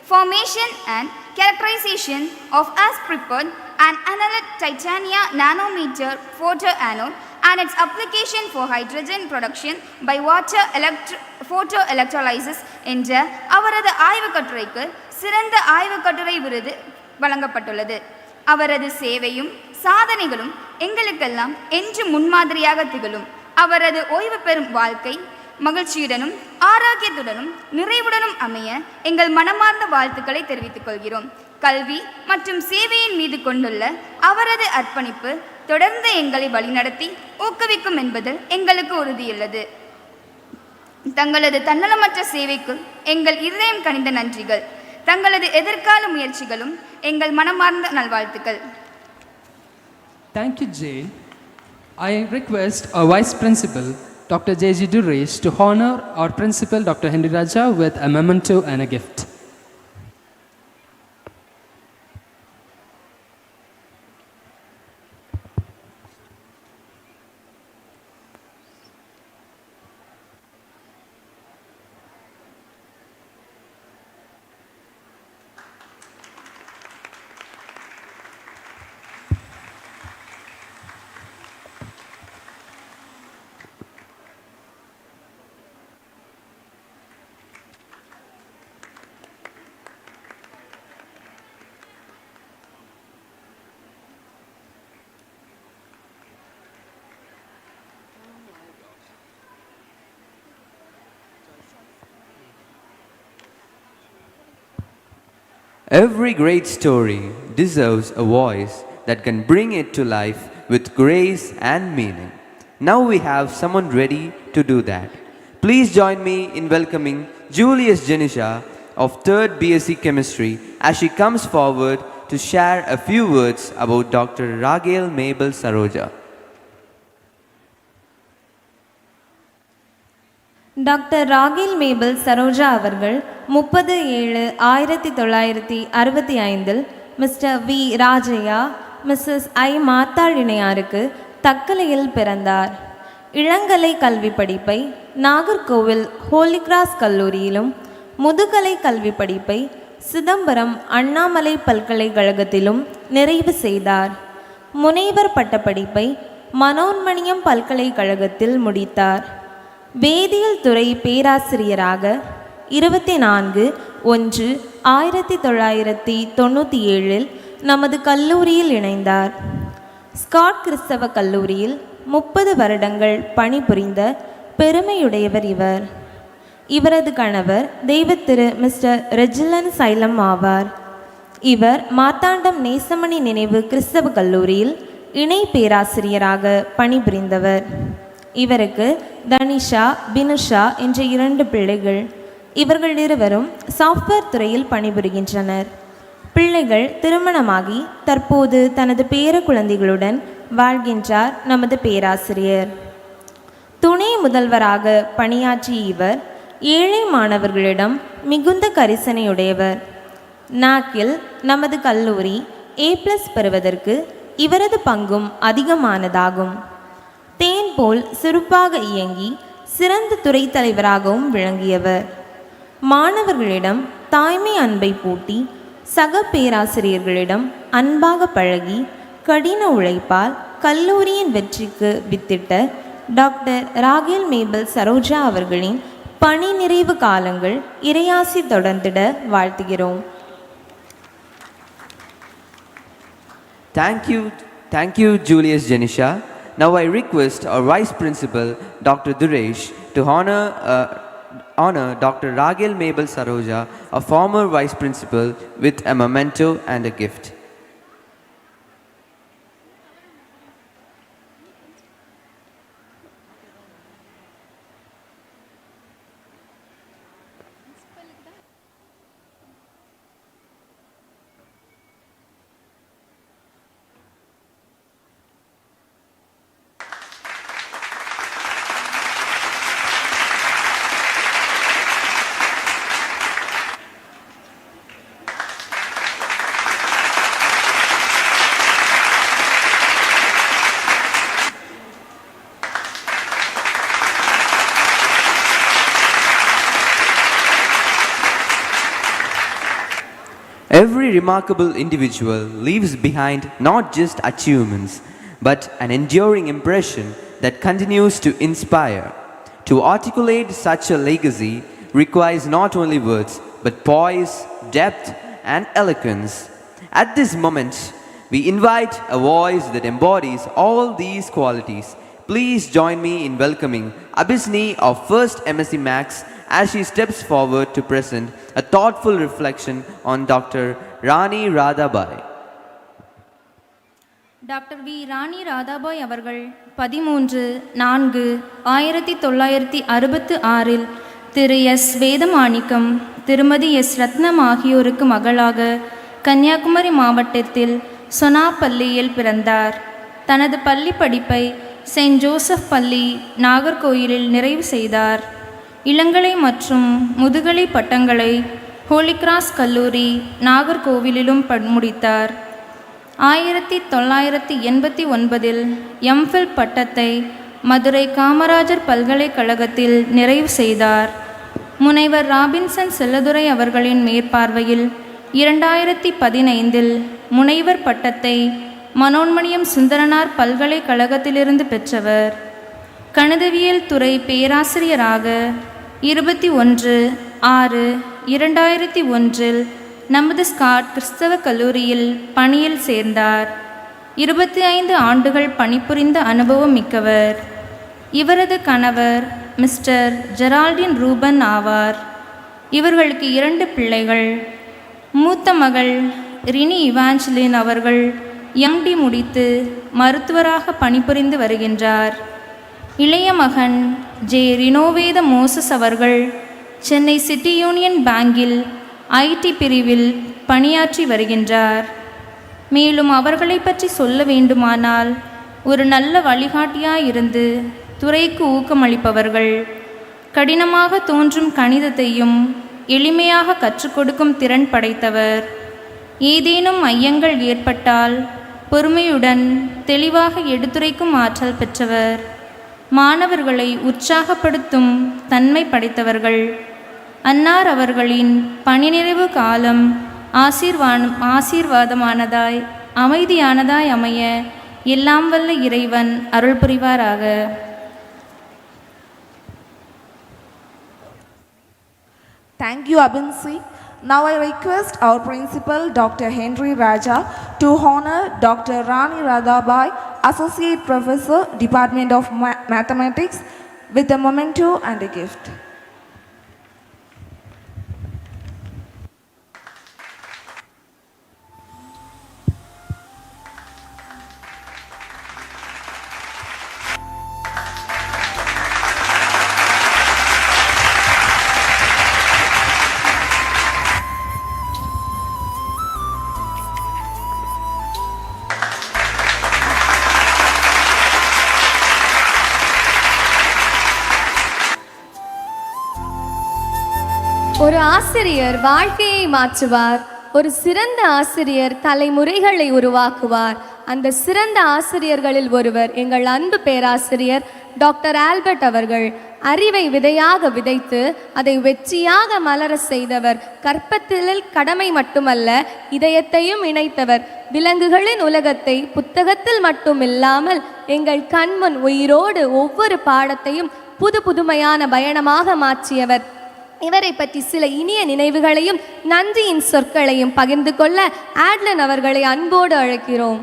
formation and characterization of as prepared and analyzed titania nanometer photoanode and its application for hydrogen production by water photoelectrolysis என்ற அவரது ஆய்வு கட்டுரைக்கு சிறந்த ஆய்வு கட்டுரை விருது வழங்கப்பட்டுள்ளது. அவரது சேவையும் சாதனைகளும் எங்களுக்கெல்லாம் என்று முன்மாதிரியாக திகழும். அவரது ஓய்வு பெறும் வாழ்க்கை மகிழ்ச்சியுடனும் ஆரோக்கியத்துடனும் நிறைவுடனும் அமைய எங்கள் மனமார்ந்த வாழ்த்துக்களை தெரிவித்துக் கொள்கிறோம். கல்வி மற்றும் சேவையின் மீது கொண்டுள்ள அவரது அர்ப்பணிப்பு தொடர்ந்து எங்களை வழிநடத்தி ஊக்குவிக்கும் என்பது எங்களுக்கு உறுதியுள்ளது. தங்களது தன்னலமற்ற சேவைக்கு எங்கள் இதயம் கனிந்த நன்றிகள். தங்களது எதிர்கால முயற்சிகளும் எங்கள் மனமார்ந்த நல்வாழ்த்துக்கள். Thank you, Jane. I request our Vice Principal, Dr. J.G. Duresh, to honor our Principal, Dr. Henry Raja, with a memento and a gift. Every great story deserves a voice that can bring it to life with grace and meaning. Now we have someone ready to do that. Please join me in welcoming Julius Janisha of 3rd BSc Chemistry as she comes forward to share a few words about Dr. Ragel Mabel Saroja. Doctor Ragel Mabel Saroja அவர்கள் 30/7/1965 mister V Rajaiah, missus I Mathal இணையாருக்கு தக்கலையில் பிறந்தார். இளங்கலை கல்வி படிப்பை Nagercoil Holi cross கல்லூரியிலும், முதுகலை கல்வி படிப்பை சிதம்பரம் அண்ணாமலை பல்கலைக்கழகத்திலும் நிறைவு செய்தார். முனைவர் பட்டப்படிப்பை மனோன்மணியம் பல்கலைக்கழகத்தில் முடித்தார். வேதியியல் துறை பேராசிரியராக 24/1/1997 நமது கல்லூரியில் இணைந்தார். ஸ்காட் கிறிஸ்தவ கல்லூரியில் 30 வருடங்கள் பணிபுரிந்த பெருமையுடையவர் இவர். இவரது கணவர் தெய்வத்திரு மிஸ்டர் ரெஜிலன் சைலம் ஆவார். இவர் மார்த்தாண்டம் நேசமணி நினைவு கிறிஸ்தவ கல்லூரியில் இணை பேராசிரியராக பணிபுரிந்தவர். இவருக்கு தனிஷா, பினுஷா என்ற 2 பிள்ளைகள். இவர்கள் இருவரும் சாஃப்ட்வேர் துறையில் பணிபுரிகின்றனர். பிள்ளைகள் திருமணமாகி தற்போது தனது பேர குழந்தைகளுடன் வாழ்கின்றார் நமது பேராசிரியர். துணை முதல்வராக பணியாற்றிய இவர் ஏழை மாணவர்களிடம் மிகுந்த கரிசனையுடையவர். நாக்கில் நமது கல்லூரி A+ பெறுவதற்கு இவரது பங்கும் அதிகமானதாகும். தேன் போல் சிறப்பாக இயங்கி சிறந்த துறை தலைவராகவும் விளங்கியவர். மாணவர்களிடம் தாய்மை அன்பை பூட்டி சக பேராசிரியர்களிடம் அன்பாக பழகி கடின உழைப்பால் கல்லூரியின் வெற்றிக்கு வித்திட்ட டாக்டர் ராகேல் மேபல் சரோஜா அவர்களின் பணி நிறைவு காலங்கள் இறையாசி தொடர்ந்திட வாழ்த்துகிறோம். Thank you, Julius Janisha. Now I request our Vice Principal, Dr. Duresh, to honor Dr. Ragel Mabel Saroja, a former Vice Principal, with a memento and a gift. Every remarkable individual leaves behind not just achievements, but an enduring impression that continues to inspire. To articulate such a legacy requires not only words, but poise, depth, and eloquence. At this moment, we invite a voice that embodies all these qualities. Please join me in welcoming Abhisni of 1st MSc Max as she steps forward to present a thoughtful reflection on Dr. Rani Radhabai. Doctor V Rani Radhabai அவர்கள் 13/4/1966 திரு S Vedamanickam, திருமதி S ரத்னம் ஆகியோருக்கு மகளாக கன்னியாகுமரி மாவட்டத்தில் சொனாப்பள்ளியில் பிறந்தார். தனது பள்ளி படிப்பை Saint Joseph பள்ளி நாகர்கோயிலில் நிறைவு செய்தார். இளங்கலை மற்றும் முதுகலை பட்டங்களை ஹோலி கிராஸ் கல்லூரி நாகர்கோவிலிலும் முடித்தார். 1989 எம்ஃபில் பட்டத்தை மதுரை காமராஜர் பல்கலைக்கழகத்தில் நிறைவு செய்தார். முனைவர் ராபின்சன் செல்லதுரை அவர்களின் மேற்பார்வையில் 2015 முனைவர் பட்டத்தை மனோன்மணியம் சுந்தரனார் பல்கலைக்கழகத்திலிருந்து பெற்றவர். கணிதவியல் துறை பேராசிரியராக 21/6/2001 நமது ஸ்காட் கிறிஸ்தவ கல்லூரியில் பணியில் சேர்ந்தார். 25 ஆண்டுகள் பணிபுரிந்த அனுபவம் மிக்கவர். இவரது கணவர் மிஸ்டர் ஜெரால்டின் ரூபன் ஆவார். இவர்களுக்கு 2 பிள்ளைகள். மூத்த மகள் ரினி இவாஞ்சலின் அவர்கள் MD முடித்து மருத்துவராக பணிபுரிந்து வருகின்றார். இளைய மகன் ஜே ரினோவேத மோசஸ் அவர்கள் சென்னை சிட்டி யூனியன் பேங்கில் IT பிரிவில் பணியாற்றி வருகின்றார். மேலும் அவர்களை பற்றி சொல்ல வேண்டுமானால் ஒரு நல்ல வழிகாட்டியாயிருந்து துறைக்கு ஊக்கமளிப்பவர்கள். கடினமாக தோன்றும் கணிதத்தையும் எளிமையாக கற்றுக் கொடுக்கும் திறன் படைத்தவர். ஏதேனும் ஐயங்கள் ஏற்பட்டால் பொறுமையுடன் தெளிவாக எடுத்துரைக்கும் ஆற்றல் பெற்றவர். மாணவர்களை உற்சாகப்படுத்தும் தன்மை படைத்தவர்கள். அன்னார் அவர்களின் பணி நிறைவு காலம் ஆசீர்வாதமானதாய் அமைதியானதாய் அமைய எல்லாம் வல்ல இறைவன் அருள் புரிவாராக. Thank you, Abinsi. Now I request our principal, Dr. Henry Raja, to honor Dr. Rani Radhabai, Associate Professor, Department of Mathematics, with a memento and a gift. ஒரு ஆசிரியர் வாழ்க்கையை மாற்றுவார். ஒரு சிறந்த ஆசிரியர் தலைமுறைகளை உருவாக்குவார். அந்த சிறந்த ஆசிரியர்களில் ஒருவர் எங்கள் அன்பு பேராசிரியர் டாக்டர் ஆல்பர்ட் அவர்கள். அறிவை விதையாக விதைத்து அதை வெற்றியாக மலர செய்தவர். கற்பத்தில் கடமை மட்டுமல்ல, இதயத்தையும் இணைத்தவர். விலங்குகளின் உலகத்தை புத்தகத்தில் மட்டும் இல்லாமல் எங்கள் கண்முன் உயிரோடு ஒவ்வொரு பாடத்தையும் புதுமையான பயணமாக மாற்றியவர். இவரை பற்றி சில இனிய நினைவுகளையும் நன்றியின் சொற்களையும் பகிர்ந்து கொள்ள ஆட்லன் அவர்களை அன்போடு அழைக்கிறோம்.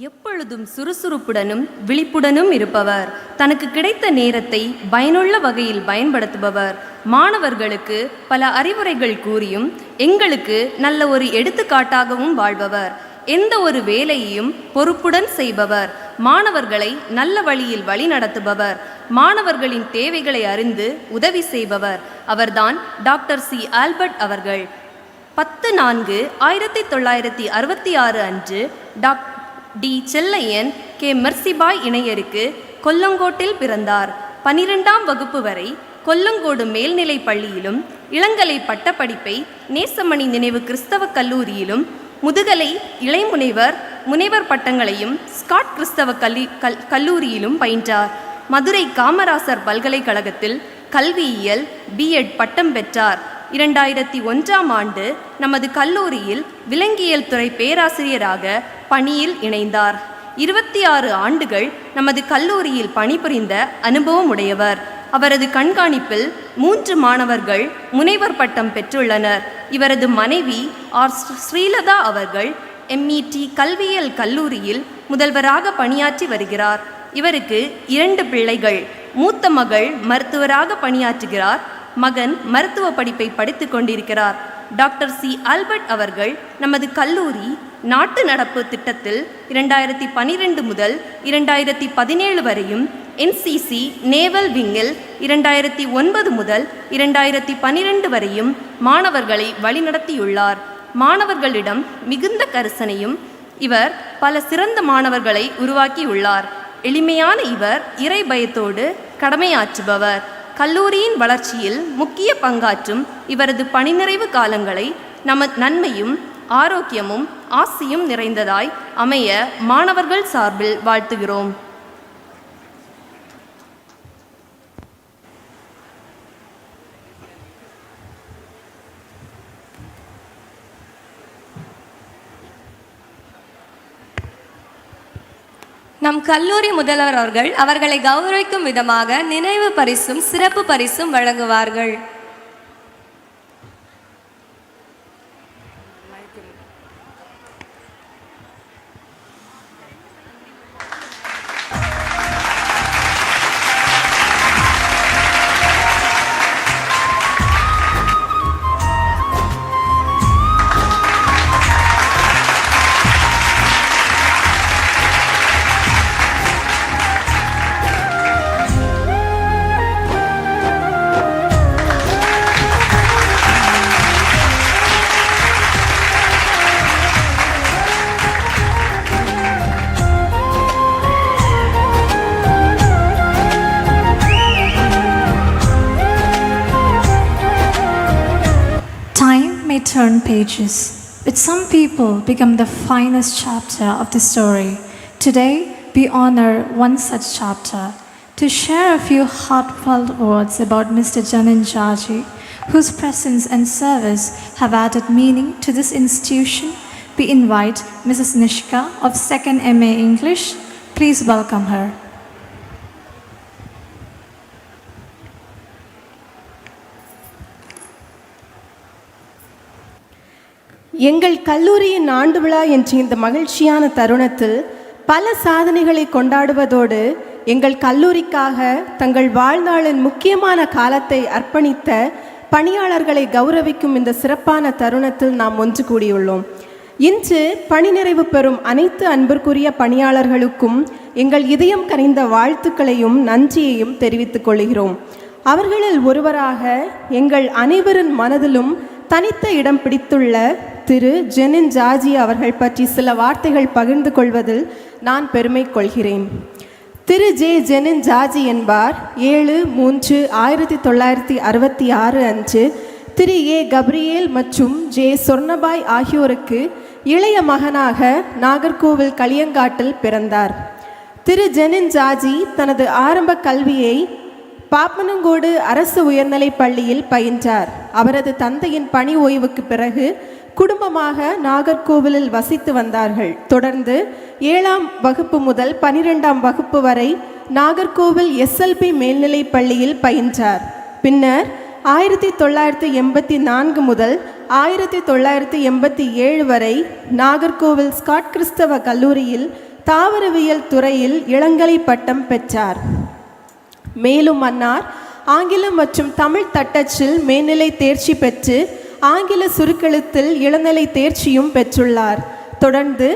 எப்பொழுதும் சுறுசுறுப்புடனும் விழிப்புடனும் இருப்பவர். தனக்கு கிடைத்த நேரத்தை பயனுள்ள வகையில் பயன்படுத்துபவர். மாணவர்களுக்கு பல அறிவுரைகள் கூறியும் எங்களுக்கு நல்ல ஒரு எடுத்துக்காட்டாகவும் வாழ்பவர். எந்த ஒரு வேலையையும் பொறுப்புடன் செய்பவர். மாணவர்களை நல்ல வழியில் வழிநடத்துபவர். மாணவர்களின் தேவைகளை அறிந்து உதவி செய்பவர். அவர்தான் டாக்டர் சி ஆல்பர்ட் அவர்கள். 10/4/1966 அன்று டி செல்லையன் கே மெர்சிபாய் இணையருக்கு கொல்லங்கோட்டில் பிறந்தார். 12ஆம் வகுப்பு வரை கொல்லங்கோடு மேல்நிலை பள்ளியிலும் இளங்கலை பட்டப்படிப்பை நேசமணி நினைவு கிறிஸ்தவ கல்லூரியிலும் முதுகலை முனைவர் பட்டங்களையும் ஸ்காட் கிறிஸ்தவ கல்லூரியிலும் பயின்றார். மதுரை காமராசர் பல்கலைக்கழகத்தில் கல்வியியல் பிஎட் பட்டம் பெற்றார். 2001ஆம் ஆண்டு நமது கல்லூரியில் விலங்கியல் துறை பேராசிரியராக பணியில் இணைந்தார். 26 ஆண்டுகள் நமது கல்லூரியில் பணிபுரிந்த அனுபவம் உடையவர். அவரது கண்காணிப்பில் 3 மாணவர்கள் முனைவர் பட்டம் பெற்றுள்ளனர். இவரது மனைவி ஆர் ஸ்ரீலதா அவர்கள் MET கல்வியியல் கல்லூரியில் முதல்வராக பணியாற்றி வருகிறார். இவருக்கு 2 பிள்ளைகள். மூத்த மகள் மருத்துவராக பணியாற்றுகிறார். மகன் மருத்துவ படிப்பை படித்து கொண்டிருக்கிறார். டாக்டர் சி ஆல்பர்ட் அவர்கள் நமது கல்லூரி நாட்டு நடப்பு திட்டத்தில் 2012 முதல் 2017 வரையும், NCC நேவல் விங்கில் 2009 முதல் 2012 வரையும் மாணவர்களை வழிநடத்தியுள்ளார். மாணவர்களிடம் மிகுந்த கரிசனையும் இவர் பல சிறந்த மாணவர்களை உருவாக்கியுள்ளார். எளிமையான இவர் இறை பயத்தோடு கடமையாற்றுபவர். கல்லூரியின் வளர்ச்சியில் முக்கிய பங்காற்றும் இவரது பணிநிறைவு காலங்களை நன்மையும் ஆரோக்கியமும் ஆசியும் நிறைந்ததாய் அமைய மாணவர்கள் சார்பில் வாழ்த்துகிறோம். நம் கல்லூரி முதல்வர் அவர்களை கௌரவிக்கும் விதமாக நினைவு பரிசும் சிறப்பு பரிசும் வழங்குவார்கள். Turn pages, which some people become the finest chapter of the story. Today, we honor one such chapter. To share a few heartfelt words about Mr. Janin Jaji, whose presence and service have added meaning to this institution, we invite Mrs. Nishka of 2nd MA English. Please welcome her. எங்கள் கல்லூரியின் ஆண்டு விழா என்ற இந்த மகிழ்ச்சியான தருணத்தில் பல சாதனைகளை கொண்டாடுவதோடு எங்கள் கல்லூரிக்காக தங்கள் வாழ்நாளின் முக்கியமான காலத்தை அர்ப்பணித்த பணியாளர்களை கௌரவிக்கும் இந்த சிறப்பான தருணத்தில் நாம் ஒன்று கூடியுள்ளோம். இன்று பணி நிறைவு பெறும் அனைத்து அன்பிற்குரிய பணியாளர்களுக்கும் எங்கள் இதயம் கனிந்த வாழ்த்துக்களையும் நன்றியையும் தெரிவித்துக் கொள்கிறோம். அவர்களில் ஒருவராக எங்கள் அனைவரின் மனதிலும் தனித்த இடம் பிடித்துள்ள திரு ஜெனின் ஜாஜி அவர்கள் பற்றி சில வார்த்தைகள் பகிர்ந்து கொள்வதில் நான் பெருமை கொள்கிறேன். திரு ஜெனின் ஜாஜி என்பார் 7/3/1966 அன்று திரு கப்ரியேல் மற்றும் சொர்ணபாய் ஆகியோருக்கு இளைய மகனாக நாகர்கோவில் களியங்காட்டில் பிறந்தார். திரு ஜெனின் ஜாஜி தனது ஆரம்ப கல்வியை பாப்பனங்கோடு அரசு உயர்நிலைப் பள்ளியில் பயின்றார். அவரது தந்தையின் பணி ஓய்வுக்கு பிறகு குடும்பமாக நாகர்கோவிலில் வசித்து வந்தார்கள். தொடர்ந்து 7ஆம் வகுப்பு முதல் 12ஆம் வகுப்பு வரை நாகர்கோவில் SLP மேல்நிலைப் பள்ளியில் பயின்றார். பின்னர் 1984 முதல் 1987 வரை நாகர்கோவில் ஸ்காட் கிறிஸ்தவ கல்லூரியில் தாவரவியல் துறையில் இளங்கலை பட்டம் பெற்றார். மேலும் அன்னார் ஆங்கிலம் மற்றும் தமிழ் தட்டச்சில் மேல்நிலை தேர்ச்சி பெற்று ஆங்கில சுருக்கெழுத்தில் இளநிலை தேர்ச்சியும் பெற்றுள்ளார். தொடர்ந்து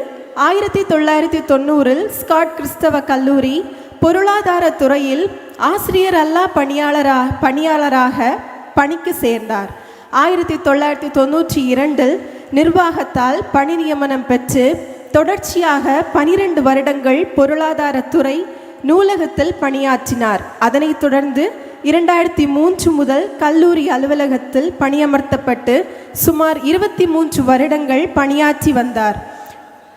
1990 ஸ்காட் கிறிஸ்தவ கல்லூரி பொருளாதார துறையில் ஆசிரியர் அல்லா பணியாளராக பணிக்கு சேர்ந்தார். 1992 நிர்வாகத்தால் பணி நியமனம் பெற்று தொடர்ச்சியாக 12 வருடங்கள் பொருளாதார துறை நூலகத்தில் பணியாற்றினார். அதனைத் தொடர்ந்து 2003 முதல் கல்லூரி அலுவலகத்தில் பணியமர்த்தப்பட்டு சுமார் 23 வருடங்கள் பணியாற்றி வந்தார்.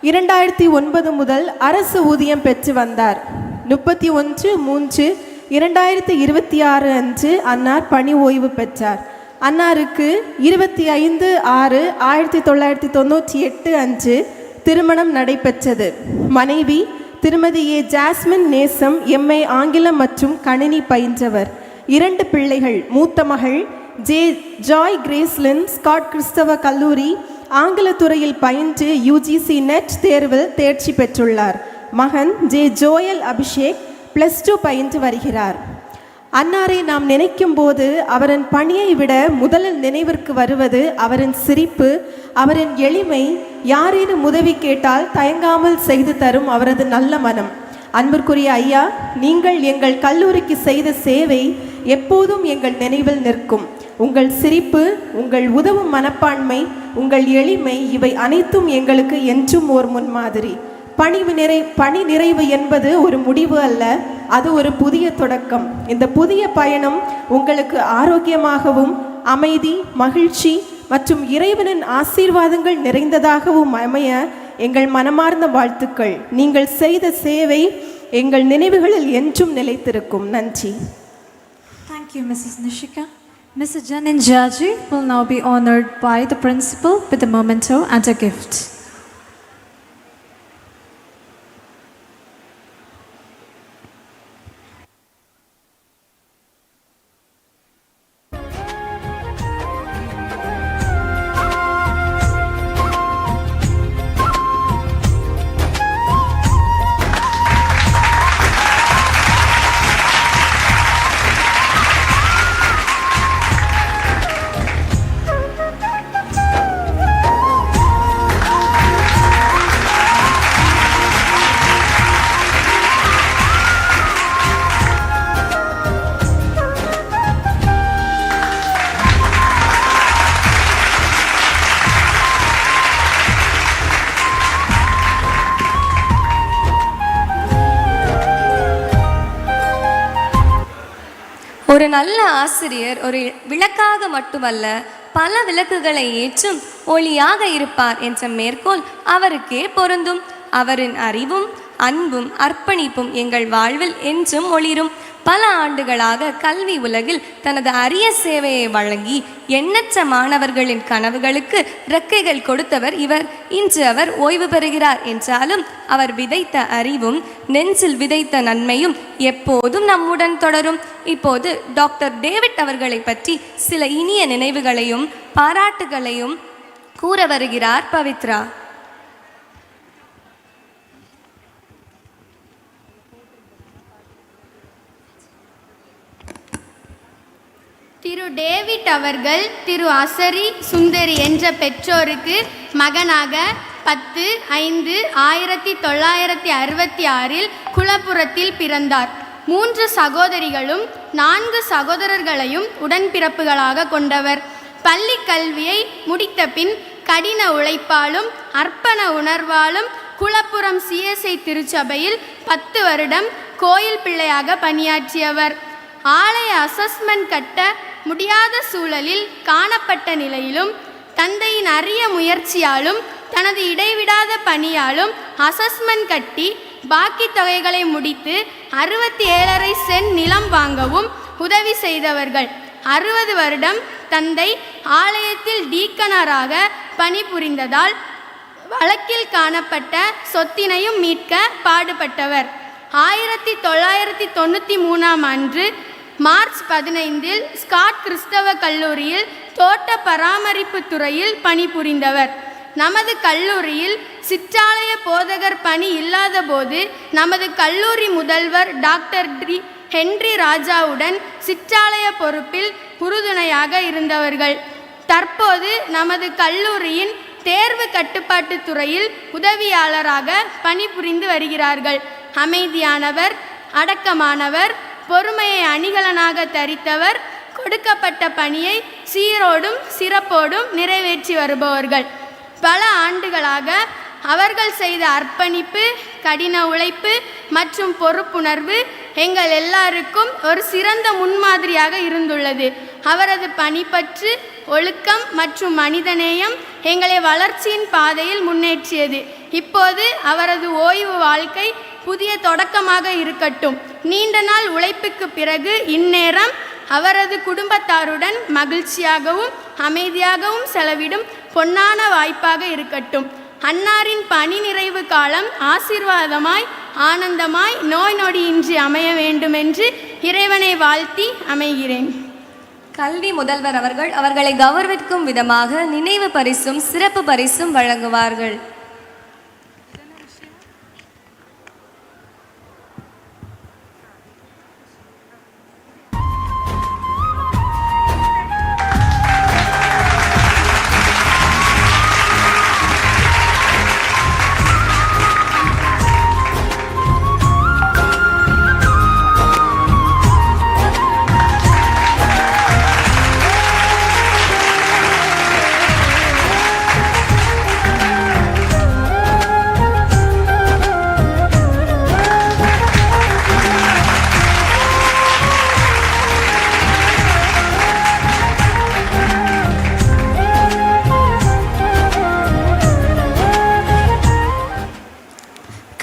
2009 முதல் அரசு ஊதியம் பெற்று வந்தார். 31/3/2026 அன்று அன்னார் பணி ஓய்வு பெற்றார். அன்னாருக்கு 25/6/1998 அன்று திருமணம் நடைபெற்றது. மனைவி திருமதி ஜாஸ்மின் நேசம் MA ஆங்கிலம் மற்றும் கணினி பயின்றவர். 2 பிள்ளைகள். மூத்த மகள் ஜாய் கிரேஸ்லின் ஸ்காட் கிறிஸ்தவ கல்லூரி ஆங்கில துறையில் பயின்று UGC நெட் தேர்வில் தேர்ச்சி பெற்றுள்ளார். மகன் ஜோயல் அபிஷேக் +2 பயின்று வருகிறார். அன்னாரை நாம் நினைக்கும் போது அவரின் பணியை விட முதலில் நினைவிற்கு வருவது அவரின் சிரிப்பு, அவரின் எளிமை, யாரேனும் உதவி கேட்டால் தயங்காமல் செய்து தரும் அவரது நல்ல மனம். அன்பிற்குரிய ஐயா, நீங்கள் எங்கள் கல்லூரிக்கு செய்த சேவை எப்போதும் எங்கள் நினைவில் நிற்கும். உங்கள் சிரிப்பு, உங்கள் உதவும் மனப்பான்மை, உங்கள் எளிமை, இவை அனைத்தும் எங்களுக்கு என்றும் ஓர் முன்மாதிரி. பணி நிறைவு என்பது ஒரு முடிவு அல்ல, அது ஒரு புதிய தொடக்கம். இந்த புதிய பயணம் உங்களுக்கு ஆரோக்கியமாகவும் அமைதி, மகிழ்ச்சி மற்றும் இறைவனின் ஆசீர்வாதங்கள் நிறைந்ததாகவும் அமைய எங்கள் மனமார்ந்த வாழ்த்துக்கள். நீங்கள் செய்த சேவை எங்கள் நினைவுகளில் என்றும் நிலைத்திருக்கும். நன்றி. Thank you, Mrs. Nishika. Mr. Janin Jaji will now be honored by the principal with a memento and a gift. ஒரு நல்ல ஆசிரியர் ஒரு விளக்காக மட்டுமல்ல, பல விளக்குகளை ஏற்றும் ஒளியாக இருப்பார் என்ற மேற்கோள் அவருக்கே பொருந்தும். அவரின் அறிவும் அன்பும் அர்ப்பணிப்பும் எங்கள் வாழ்வில் என்றும் ஒளிரும். பல ஆண்டுகளாக கல்வி உலகில் தனது அரிய சேவையை வழங்கி எண்ணற்ற மாணவர்களின் கனவுகளுக்கு இறக்கைகள் கொடுத்தவர் இவர். இன்று அவர் ஓய்வு பெறுகிறார் என்றாலும் அவர் விதைத்த அறிவும் நெஞ்சில் விதைத்த நன்மையும் எப்போதும் நம்முடன் தொடரும். இப்போது டாக்டர் டேவிட் அவர்களை பற்றி சில இனிய நினைவுகளையும் பாராட்டுகளையும் கூற வருகிறார் பவித்ரா. திரு டேவிட் அவர்கள் திரு அசரி சுந்தரி என்ற பெற்றோருக்கு மகனாக 10/5/1966 குளப்புறத்தில் பிறந்தார். 3 சகோதரிகளும் 4 சகோதரர்களையும் உடன்பிறப்புகளாக கொண்டவர். பள்ளி கல்வியை முடித்த பின் கடின உழைப்பாலும் அர்ப்பண உணர்வாலும் குளப்புறம் CSI திருச்சபையில் 10 வருடம் கோயில் பிள்ளையாக பணியாற்றியவர். ஆலய அசஸ்மெண்ட் கட்ட முடியாத சூழலில் காணப்பட்ட நிலையிலும் தந்தையின் அரிய முயற்சியாலும் தனது இடைவிடாத பணியாலும் அசஸ்மெண்ட் கட்டி பாக்கி தொகைகளை முடித்து 67.5 சென்ட் நிலம் வாங்கவும் உதவி செய்தவர்கள். 60 வருடம் தந்தை ஆலயத்தில் டீக்கனராக பணிபுரிந்ததால் வழக்கில் காணப்பட்ட சொத்தினையும் மீட்க பாடுபட்டவர். 1993 அன்று மார்ச் 15 ஸ்காட் கிறிஸ்தவ கல்லூரியில் தோட்ட பராமரிப்பு துறையில் பணிபுரிந்தவர். நமது கல்லூரியில் சிற்றாலய போதகர் பணி இல்லாத போது நமது கல்லூரி முதல்வர் டாக்டர் ஹென்றி ராஜாவுடன் சிற்றாலய பொறுப்பில் உறுதுணையாக இருந்தவர்கள். தற்போது நமது கல்லூரியின் தேர்வு கட்டுப்பாட்டு துறையில் உதவியாளராக பணிபுரிந்து வருகிறார்கள். அமைதியானவர், அடக்கமானவர், பொறுமையை அணிகலனாக தரித்தவர், கொடுக்கப்பட்ட பணியை சீரோடும் சிறப்போடும் நிறைவேற்றி வருபவர்கள். பல ஆண்டுகளாக அவர்கள் செய்த அர்ப்பணிப்பு, கடின உழைப்பு மற்றும் பொறுப்புணர்வு எங்கள் எல்லாருக்கும் ஒரு சிறந்த முன்மாதிரியாக இருந்துள்ளது. அவரது பணிப்பற்று, ஒழுக்கம் மற்றும் மனிதநேயம் எங்களை வளர்ச்சியின் பாதையில் முன்னேற்றியது. இப்போது அவரது ஓய்வு வாழ்க்கை புதிய தொடக்கமாக இருக்கட்டும். நீண்ட நாள் உழைப்புக்கு பிறகு இந்நேரம் அவரது குடும்பத்தாருடன் மகிழ்ச்சியாகவும் அமைதியாகவும் செலவிடும் பொன்னான வாய்ப்பாக இருக்கட்டும். அன்னாரின் பணி நிறைவு காலம் ஆசீர்வாதமாய் ஆனந்தமாய் நோய் நொடியின்றி அமைய வேண்டும் என்று இறைவனை வாழ்த்தி அமைகிறேன். கல்வி முதல்வர் அவர்கள் அவர்களை கௌரவிக்கும் விதமாக நினைவு பரிசும் சிறப்பு பரிசும் வழங்குவார்கள்.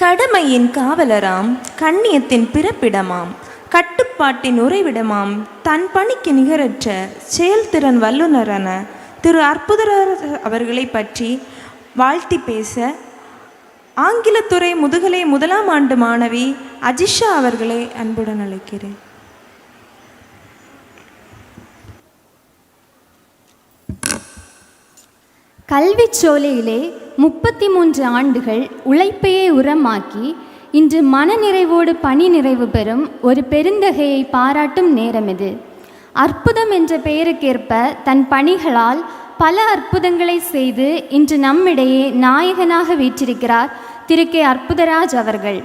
கடமையின் காவலராம், கண்ணியத்தின் பிறப்பிடமாம், கட்டுப்பாட்டின் உறைவிடமாம், தன் பணிக்கு நிகரற்ற செயல்திறன் வல்லுநரான திரு அற்புதர் அவர்களை பற்றி வாழ்த்தி பேச ஆங்கிலத்துறை முதுகலை 1ஆம் ஆண்டு மாணவி அஜிஷா அவர்களை அன்புடன் அழைக்கிறேன். கல்விச் சோலையிலே 33 ஆண்டுகள் உழைப்பையே உரமாக்கி இன்று மனநிறைவோடு பணி நிறைவு பெறும் ஒரு பெருந்தகையை பாராட்டும் நேரம் இது. அற்புதம் என்ற பெயருக்கேற்ப தன் பணிகளால் பல அற்புதங்களை செய்து இன்று நம்மிடையே நாயகனாக வீற்றிருக்கிறார் திரு கே அற்புதராஜ் அவர்கள்.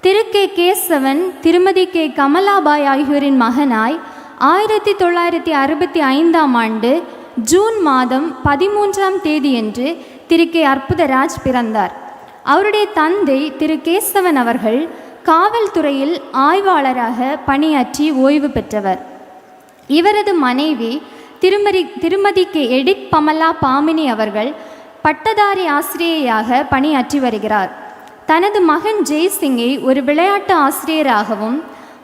திரு கே கேசவன், திருமதி கே கமலாபாய் ஆகியோரின் மகனாய் 1965ஆம் ஆண்டு ஜூன் மாதம் 13ஆம் தேதியன்று திரு கே அற்புதராஜ் பிறந்தார். அவருடைய தந்தை திரு கேசவன் அவர்கள் காவல்துறையில் ஆய்வாளராக பணியாற்றி ஓய்வு பெற்றவர். இவரது மனைவி திருமதி கே எடித் பமலா பாமினி அவர்கள் பட்டதாரி ஆசிரியையாக பணியாற்றி வருகிறார். தனது மகன் ஜெய்சிங்கை ஒரு விளையாட்டு ஆசிரியராகவும்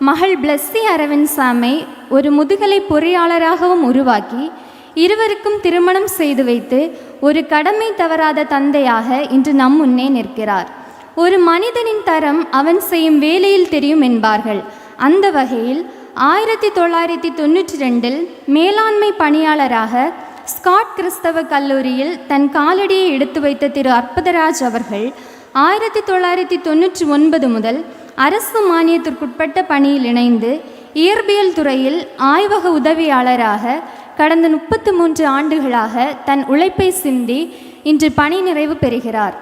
மகள் பிளஸ்ஸி அரவிந்த் சாமை ஒரு முதுகலை பொறியாளராகவும் உருவாக்கி இருவருக்கும் திருமணம் செய்து வைத்து ஒரு கடமை தவறாத தந்தையாக இன்று நம் முன்னே நிற்கிறார். ஒரு மனிதனின் தரம் அவன் செய்யும் வேலையில் தெரியும் என்பார்கள். அந்த வகையில் 1992 மேலாண்மை பணியாளராக ஸ்காட் கிறிஸ்தவ கல்லூரியில் தன் காலடியை எடுத்து வைத்த திரு அற்புதராஜ் அவர்கள் 1999 முதல் அரசு மானியத்திற்குட்பட்ட பணியில் இணைந்து இயற்பியல் துறையில் ஆய்வக உதவியாளராக கடந்த 33 ஆண்டுகளாக தன் உழைப்பை சிந்தி இன்று பணி நிறைவு பெறுகிறார்.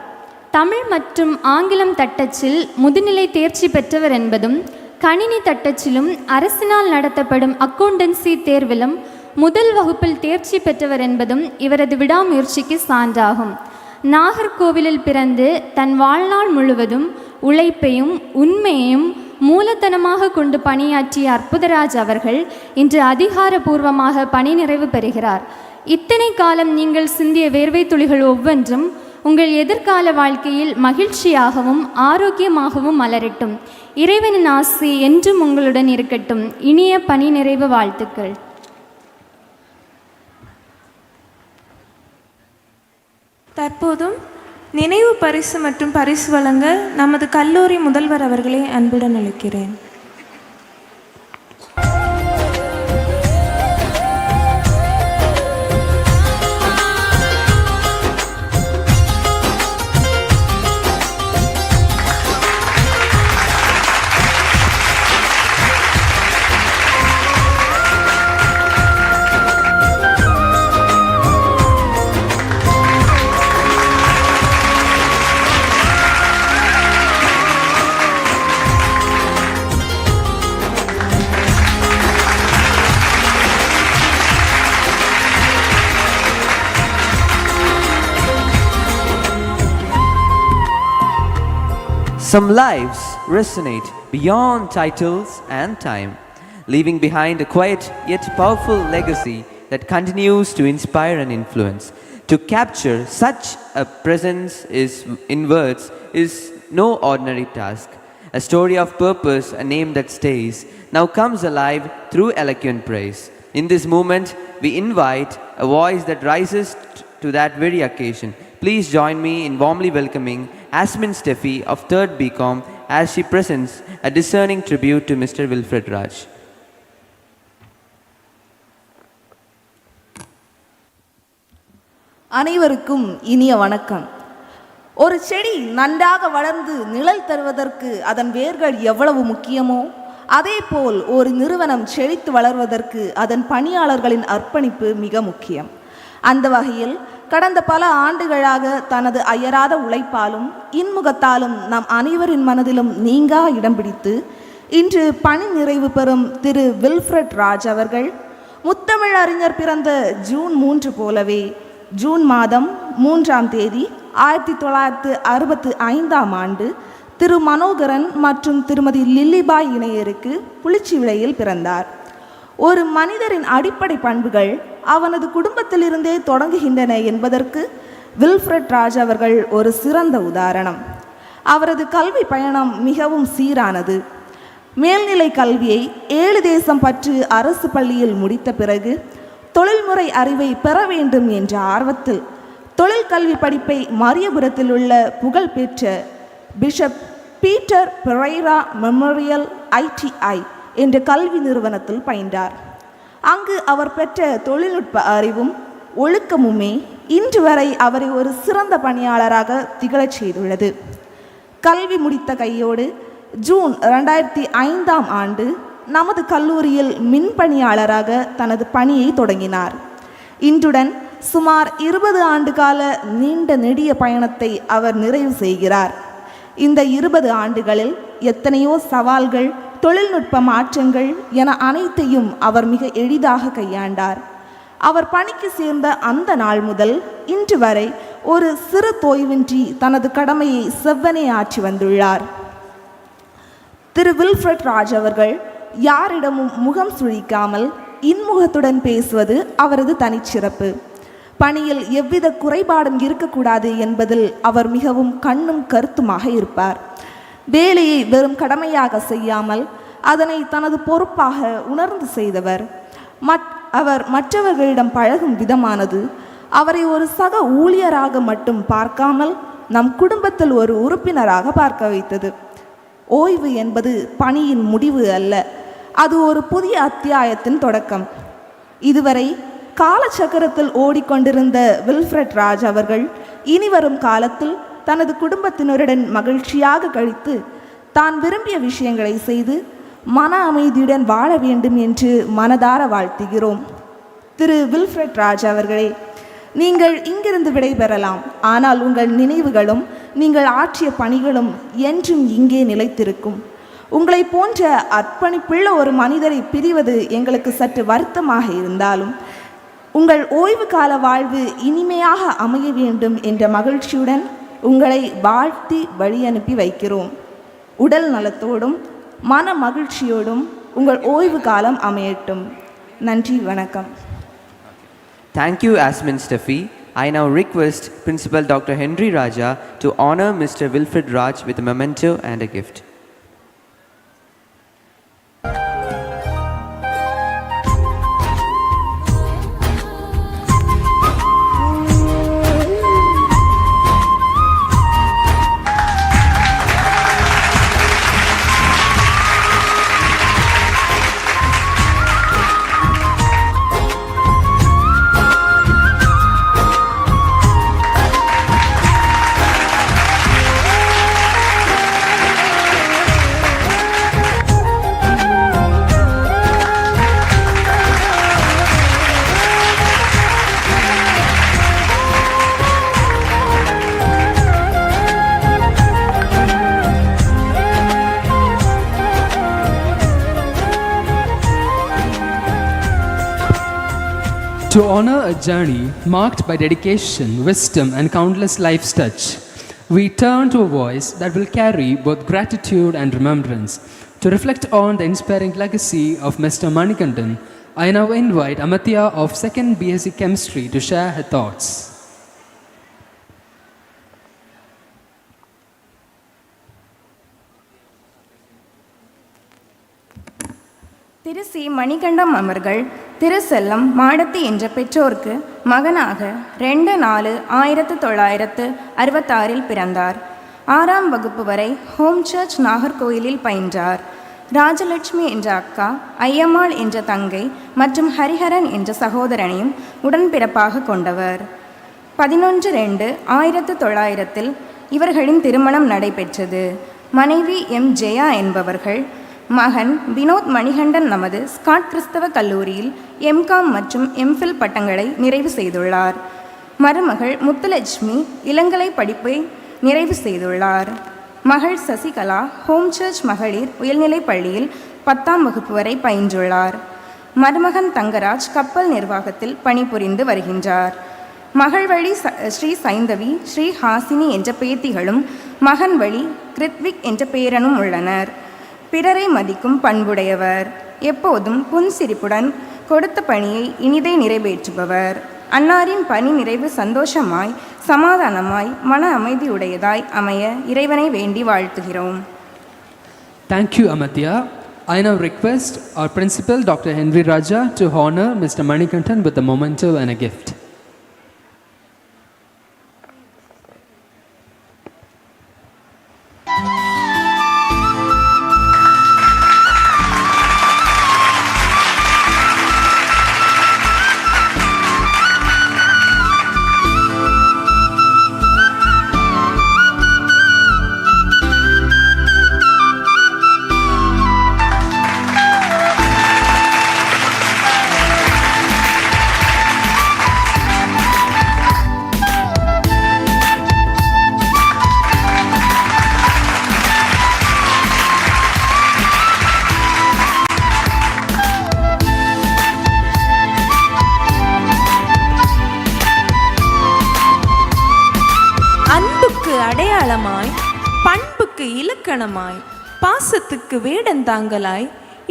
தமிழ் மற்றும் ஆங்கிலம் தட்டச்சில் முதுநிலை தேர்ச்சி பெற்றவர் என்பதும் கணினி தட்டச்சிலும் அரசினால் நடத்தப்படும் அக்கவுண்டன்சி தேர்விலும் முதல் வகுப்பில் தேர்ச்சி பெற்றவர் என்பதும் இவரது விடாமுயற்சிக்கு சான்றாகும். நாகர்கோவிலில் பிறந்து தன் வாழ்நாள் முழுவதும் உழைப்பையும் உண்மையையும் மூலதனமாக கொண்டு பணியாற்றிய அற்புதராஜ் அவர்கள் இன்று அதிகாரபூர்வமாக பணி நிறைவு பெறுகிறார். இத்தனை காலம் நீங்கள் சிந்திய வேர்வை துளிகள் ஒவ்வொன்றும் உங்கள் எதிர்கால வாழ்க்கையில் மகிழ்ச்சியாகவும் ஆரோக்கியமாகவும் மலரட்டும். இறைவனின் ஆசி என்றும் உங்களுடன் இருக்கட்டும். இனிய பணி நிறைவு வாழ்த்துக்கள். தற்போதும் நினைவு பரிசு மற்றும் பரிசு வழங்க நமது கல்லூரி முதல்வர் அவர்களை அன்புடன் அழைக்கிறேன். Some lives resonate beyond titles and time, leaving behind a quiet yet powerful legacy that continues to inspire and influence. To capture such a presence in words is no ordinary task. A story of purpose, a name that stays, now comes alive through eloquent praise. In this moment, we invite a voice that rises to that very occasion. Please join me in warmly welcoming Asmin Steffi of 3rd BCom as she presents a discerning tribute to Mr. Wilfred Raj. அனைவருக்கும் இனிய வணக்கம். ஒரு செடி நன்றாக வளர்ந்து நிழல் தருவதற்கு அதன் வேர்கள் எவ்வளவு முக்கியமோ அதேபோல் ஒரு நிறுவனம் செழித்து வளர்வதற்கு அதன் பணியாளர்களின் அர்ப்பணிப்பு மிக முக்கியம். அந்த வகையில் கடந்த பல ஆண்டுகளாக தனது அயராத உழைப்பாலும் இன்முகத்தாலும் நம் அனைவரின் மனதிலும் நீங்கா இடம் பிடித்து இன்று பணி நிறைவு பெறும் திரு வில்ஃப்ரெட் ராஜ் அவர்கள் முத்தமிழ் அறிஞர் பிறந்த ஜூன் 3 போலவே ஜூன் மாதம் 3ஆம் தேதி 1965ஆம் ஆண்டு திரு மனோகரன் மற்றும் திருமதி லில்லிபாய் இணையருக்கு புளிச்சிவிளையில் பிறந்தார். ஒரு மனிதரின் அடிப்படை பண்புகள் அவனது குடும்பத்திலிருந்தே தொடங்குகின்றன என்பதற்கு வில்ஃப்ரெட் ராஜ் அவர்கள் ஒரு சிறந்த உதாரணம். அவரது கல்வி பயணம் மிகவும் சீரானது. மேல்நிலை கல்வியை 7 தேசம் பற்று அரசு பள்ளியில் முடித்த பிறகு தொழில்முறை அறிவை பெற வேண்டும் என்ற ஆர்வத்தில் தொழிற்கல்வி படிப்பை மரியபுரத்தில் உள்ள புகழ்பெற்ற bishop Peter Perera memorial ITI என்ற கல்வி நிறுவனத்தில் பயின்றார். அங்கு அவர் பெற்ற தொழில்நுட்ப அறிவும் ஒழுக்கமுமே இன்று வரை அவரை ஒரு சிறந்த பணியாளராக திகழச் செய்துள்ளது. கல்வி முடித்த கையோடு ஜூன் 2005ஆம் ஆண்டு நமது கல்லூரியில் மின்பணியாளராக தனது பணியை தொடங்கினார். இன்றுடன் சுமார் 20 ஆண்டு கால நீண்ட நெடிய பயணத்தை அவர் நிறைவு செய்கிறார். இந்த 20 ஆண்டுகளில் எத்தனையோ சவால்கள், தொழில்நுட்ப மாற்றங்கள் என அனைத்தையும் அவர் மிக எளிதாக கையாண்டார். அவர் பணிக்கு சேர்ந்த அந்த நாள் முதல் இன்று வரை ஒரு சிறு தோய்வின்றி தனது கடமையை செவ்வனே ஆற்றி வந்துள்ளார். திரு வில்ஃப்ரெட் ராஜ் அவர்கள் யாரிடமும் முகம் சுழிக்காமல் இன்முகத்துடன் பேசுவது அவரது தனிச்சிறப்பு. பணியில் எவ்வித குறைபாடும் இருக்கக்கூடாது என்பதில் அவர் மிகவும் கண்ணும் கருத்துமாக இருப்பார். வேலையை வெறும் கடமையாக செய்யாமல் அதனை தனது பொறுப்பாக உணர்ந்து செய்தவர். அவர் மற்றவர்களிடம் பழகும் விதமானது அவரை ஒரு சக ஊழியராக மட்டும் பார்க்காமல் நம் குடும்பத்தில் ஒரு உறுப்பினராக பார்க்க வைத்தது. ஓய்வு என்பது பணியின் முடிவு அல்ல, அது ஒரு புதிய அத்தியாயத்தின் தொடக்கம். இதுவரை காலச்சக்கரத்தில் ஓடிக்கொண்டிருந்த வில்ஃப்ரெட் ராஜ் அவர்கள் இனிவரும் காலத்தில் தனது குடும்பத்தினருடன் மகிழ்ச்சியாக கழித்து தான் விரும்பிய விஷயங்களை செய்து மன அமைதியுடன் வாழ வேண்டும் என்று மனதார வாழ்த்துகிறோம். திரு வில்ஃப்ரெட் ராஜ் அவர்களே, நீங்கள் இங்கிருந்து விடைபெறலாம். ஆனால் உங்கள் நினைவுகளும் நீங்கள் ஆற்றிய பணிகளும் என்றும் இங்கே நிலைத்திருக்கும். உங்களை போன்ற அர்ப்பணிப்புள்ள ஒரு மனிதரை பிரிவது எங்களுக்கு சற்று வருத்தமாக இருந்தாலும் உங்கள் ஓய்வு கால வாழ்வு இனிமையாக அமைய வேண்டும் என்ற மகிழ்ச்சியுடன் உங்களை வாழ்த்தி வழி அனுப்பி வைக்கிறோம். உடல் நலத்தோடும் மன மகிழ்ச்சியோடும் உங்கள் ஓய்வு காலம் அமையட்டும். நன்றி, வணக்கம். Thank you, Asmin Steffi. I now request Principal Dr. Henry Raja to honor Mr. Wilfred Raj with a memento and a gift. To honor a journey marked by dedication, wisdom, and countless life's touch, we turn to a voice that will carry both gratitude and remembrance. To reflect on the inspiring legacy of Mr. Manikandan, I now invite Amatya of 2nd BSc Chemistry to share her thoughts. Thiru C Manikandam அவர்கள் திரு செல்லம் மாடத்தி என்ற பெற்றோருக்கு மகனாக 2/4/1966 பிறந்தார். 6ஆம் வகுப்பு வரை home search நாகர்கோயிலில் பயின்றார். ராஜலட்சுமி என்ற அக்கா, ஐயம்மாள் என்ற தங்கை மற்றும் ஹரிஹரன் என்ற சகோதரனையும் உடன்பிறப்பாக கொண்டவர். 11/2/1900 இவர்களின் திருமணம் நடைபெற்றது. மனைவி எம் ஜெயா என்பவர்கள். மகன் வினோத் மணிகண்டன் நமது ஸ்காட் கிறிஸ்தவ கல்லூரியில் எம்காம் மற்றும் எம்ஃபில் பட்டங்களை நிறைவு செய்துள்ளார். மருமகள் முத்துலட்சுமி இளங்கலை படிப்பை நிறைவு செய்துள்ளார். மகள் சசிகலா ஹோம் சர்ச் மகளிர் உயர்நிலைப் பள்ளியில் 10ஆம் வகுப்பு வரை பயின்றுள்ளார். மருமகன் தங்கராஜ் கப்பல் நிர்வாகத்தில் பணிபுரிந்து வருகின்றார். மகள் வழி ஸ்ரீ சைந்தவி, ஸ்ரீ ஹாசினி என்ற பேத்திகளும் மகன் வழி கிருத்விக் என்ற பேரனும் உள்ளனர். பிறரை மதிக்கும் பண்புடையவர். எப்போதும் புன்சிரிப்புடன் கொடுத்த பணியை இனிதே நிறைவேற்றுபவர். அன்னாரின் பணி நிறைவு சந்தோஷமாய், சமாதானமாய், மன அமைதியுடையதாய் அமைய இறைவனை வேண்டி வாழ்த்துகிறோம். Thank you, Amatya. I now request our principal, Dr. Henry Raja, to honor Mr. Manikandan with a memento and a gift. அடையாளமாய், பண்புக்கு இலக்கணமாய், பாசத்துக்கு வேடந்தாங்கலாய்,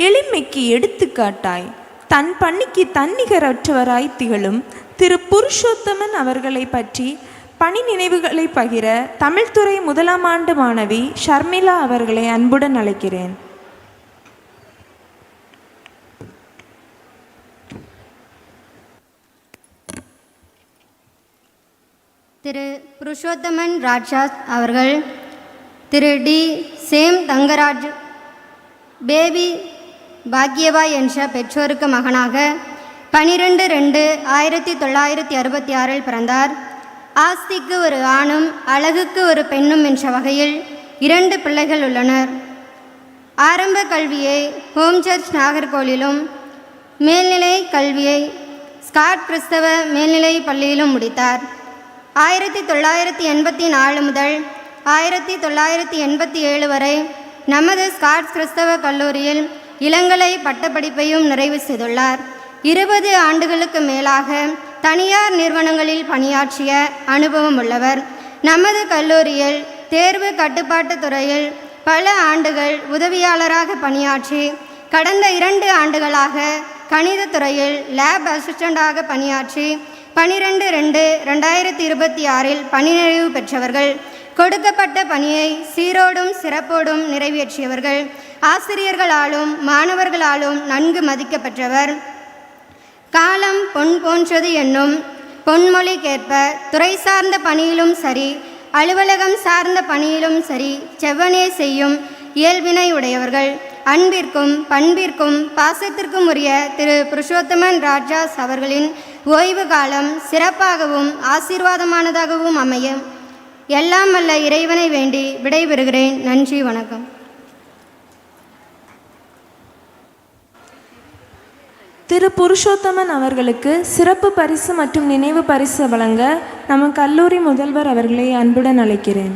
எளிமைக்கு எடுத்துக்காட்டாய், தன் பணிக்கு தன்னிகரற்றவராய் திகழும் திரு புருஷோத்தமன் அவர்களை பற்றி பணி நினைவுகளை பகிர தமிழ்துறை 1ஆம் ஆண்டு மாணவி ஷர்மிளா அவர்களை அன்புடன் அழைக்கிறேன். திரு புருஷோத்தமன் ராஜா அவர்கள் திரு டி சேம் தங்கராஜ் பேபி பாக்யபாய் என்ற பெற்றோருக்கு மகனாக 12/2/1966 பிறந்தார். ஆஸ்திக்கு ஒரு ஆணும் அழகுக்கு ஒரு பெண்ணும் என்ற வகையில் 2 பிள்ளைகள் உள்ளனர். ஆரம்ப கல்வியை ஹோம் சர்ச் நாகர்கோயிலும் மேல்நிலை கல்வியை ஸ்காட் கிறிஸ்தவ மேல்நிலை பள்ளியிலும் முடித்தார். 1984 முதல் 1987 வரை நமது ஸ்காட் கிறிஸ்தவ கல்லூரியில் இளங்கலை பட்டப்படிப்பையும் நிறைவு செய்துள்ளார். 20 ஆண்டுகளுக்கு மேலாக தனியார் நிறுவனங்களில் பணியாற்றிய அனுபவம் உள்ளவர். நமது கல்லூரியில் தேர்வு கட்டுப்பாட்டு துறையில் பல ஆண்டுகள் உதவியாளராக பணியாற்றி கடந்த 2 ஆண்டுகளாக கணித துறையில் லேப் அசிஸ்டண்டாக பணியாற்றி 12/2/2026 பணி நிறைவு பெற்றவர்கள். கொடுக்கப்பட்ட பணியை சீரோடும் சிறப்போடும் நிறைவேற்றியவர்கள். ஆசிரியர்களாலும் மாணவர்களாலும் நன்கு மதிக்கப்பட்டவர். காலம் பொன் போன்றது என்னும் பொன்மொழிக்கேற்ப துறை சார்ந்த பணியிலும் சரி அலுவலகம் சார்ந்த பணியிலும் சரி செவ்வனே செய்யும் இயல்பினை உடையவர்கள். அன்பிற்கும் பண்பிற்கும் பாசத்திற்கும் உரிய திரு புருஷோத்தமன் ராஜாஸ் அவர்களின் ஓய்வு காலம் சிறப்பாகவும் ஆசீர்வாதமானதாகவும் அமையும். எல்லாம் வல்ல இறைவனை வேண்டி விடைபெறுகிறேன். நன்றி, வணக்கம். திரு புருஷோத்தமன் அவர்களுக்கு சிறப்பு பரிசு மற்றும் நினைவு பரிசு வழங்க நம்ம கல்லூரி முதல்வர் அவர்களை அன்புடன் அழைக்கிறேன்.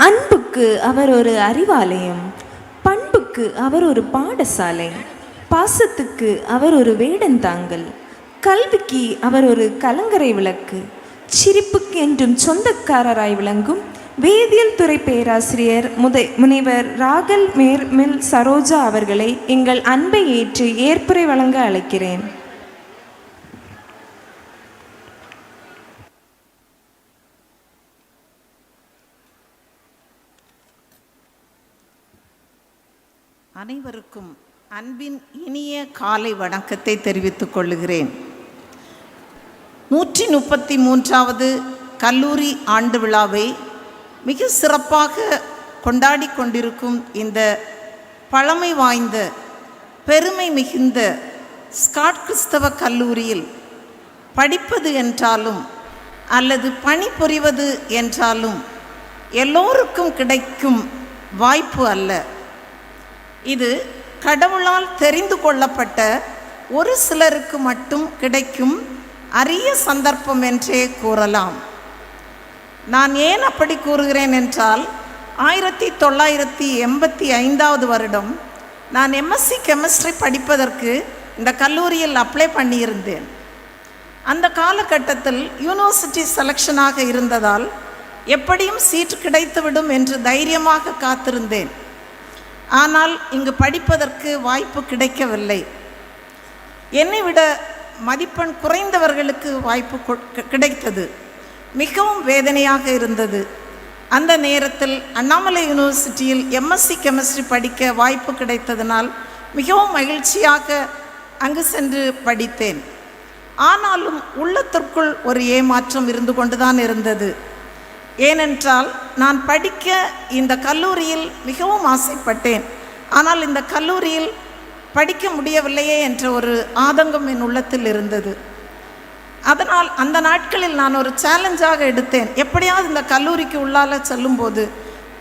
அன்புக்கு அவர் ஒரு அறிவாலயம், பண்புக்கு அவர் ஒரு பாடசாலை, பாசத்துக்கு அவர் ஒரு வேடந்தாங்கல், கல்விக்கு அவர் ஒரு கலங்கரை விளக்கு, சிரிப்புக்கு என்றும் சொந்தக்காரராய் விளங்கும் வேதியியல் துறை பேராசிரியர் முனைவர் ராகல் மேர்மில் சரோஜா அவர்களை எங்கள் அன்பை ஏற்று ஏற்புரை வழங்க அழைக்கிறேன். அனைவருக்கும் அன்பின் இனிய காலை வணக்கத்தை தெரிவித்துக் கொள்ளுகிறேன். 133வது கல்லூரி ஆண்டு விழாவை மிக சிறப்பாக கொண்டாடி கொண்டிருக்கும் இந்த பழமை வாய்ந்த பெருமை மிகுந்த ஸ்காட் கிறிஸ்தவ கல்லூரியில் படிப்பது என்றாலும் அல்லது பணிபுரிவது என்றாலும் எல்லோருக்கும் கிடைக்கும் வாய்ப்பு அல்ல. இது கடவுளால் தெரிந்து கொள்ளப்பட்ட ஒரு சிலருக்கு மட்டும் கிடைக்கும் அரிய சந்தர்ப்பம் என்றே கூறலாம். நான் ஏன் அப்படி கூறுகிறேன் என்றால் 1985வது வருடம் நான் எம்எஸ்சி கெமிஸ்ட்ரி படிப்பதற்கு இந்த கல்லூரியில் அப்ளை பண்ணியிருந்தேன். அந்த காலகட்டத்தில் யூனிவர்சிட்டி செலெக்ஷனாக இருந்ததால் எப்படியும் சீட் கிடைத்துவிடும் என்று தைரியமாக காத்திருந்தேன். ஆனால் இங்கு படிப்பதற்கு வாய்ப்பு கிடைக்கவில்லை. என்னை விட மதிப்பெண் குறைந்தவர்களுக்கு வாய்ப்பு கிடைத்தது. மிகவும் வேதனையாக இருந்தது. அந்த நேரத்தில் அண்ணாமலை யூனிவர்சிட்டியில் எம்எஸ்சி கெமிஸ்ட்ரி படிக்க வாய்ப்பு கிடைத்ததனால் மிகவும் மகிழ்ச்சியாக அங்கு சென்று படித்தேன். ஆனாலும் உள்ளத்திற்குள் ஒரு ஏமாற்றம் இருந்து கொண்டுதான் இருந்தது. ஏனென்றால் நான் படிக்க இந்த கல்லூரியில் மிகவும் ஆசைப்பட்டேன். ஆனால் இந்த கல்லூரியில் படிக்க முடியவில்லையே என்ற ஒரு ஆதங்கம் என் உள்ளத்தில் இருந்தது. அதனால் அந்த நாட்களில் நான் ஒரு சேலஞ்சாக எடுத்தேன், எப்படியாவது இந்த கல்லூரிக்கு உள்ளால செல்லும்போது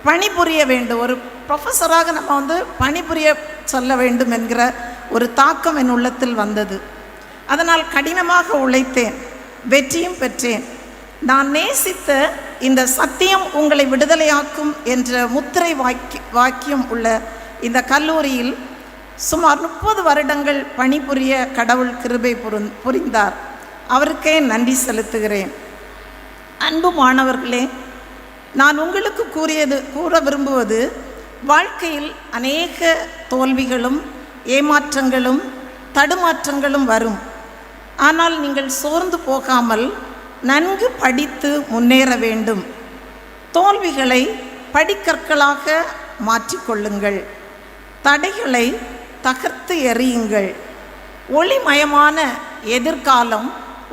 பணிபுரிய வேண்டும், ஒரு ப்ரொஃபஸராக நம்ம பணிபுரிய சொல்ல வேண்டும் என்கிற ஒரு தாக்கம் என் உள்ளத்தில் வந்தது. அதனால் கடினமாக உழைத்தேன், வெற்றியும் பெற்றேன். நான் நேசித்த இந்த சத்தியம் உங்களை விடுதலையாக்கும் என்ற முத்திரை வாக்கியம் உள்ள இந்த கல்லூரியில் சுமார் 30 வருடங்கள் பணிபுரிய கடவுள் கிருபை புரிந்தார். அவருக்கே நன்றி செலுத்துகிறேன். அன்பு மாணவர்களே, நான் உங்களுக்கு கூற விரும்புவது, வாழ்க்கையில் அநேக தோல்விகளும் ஏமாற்றங்களும் தடுமாற்றங்களும் வரும். ஆனால் நீங்கள் சோர்ந்து போகாமல் நன்கு படித்து முன்னேற வேண்டும். தோல்விகளை படிக்கற்களாக மாற்றிக்கொள்ளுங்கள். தடைகளை தகர்த்து எறியுங்கள். ஒளிமயமான எதிர்காலம்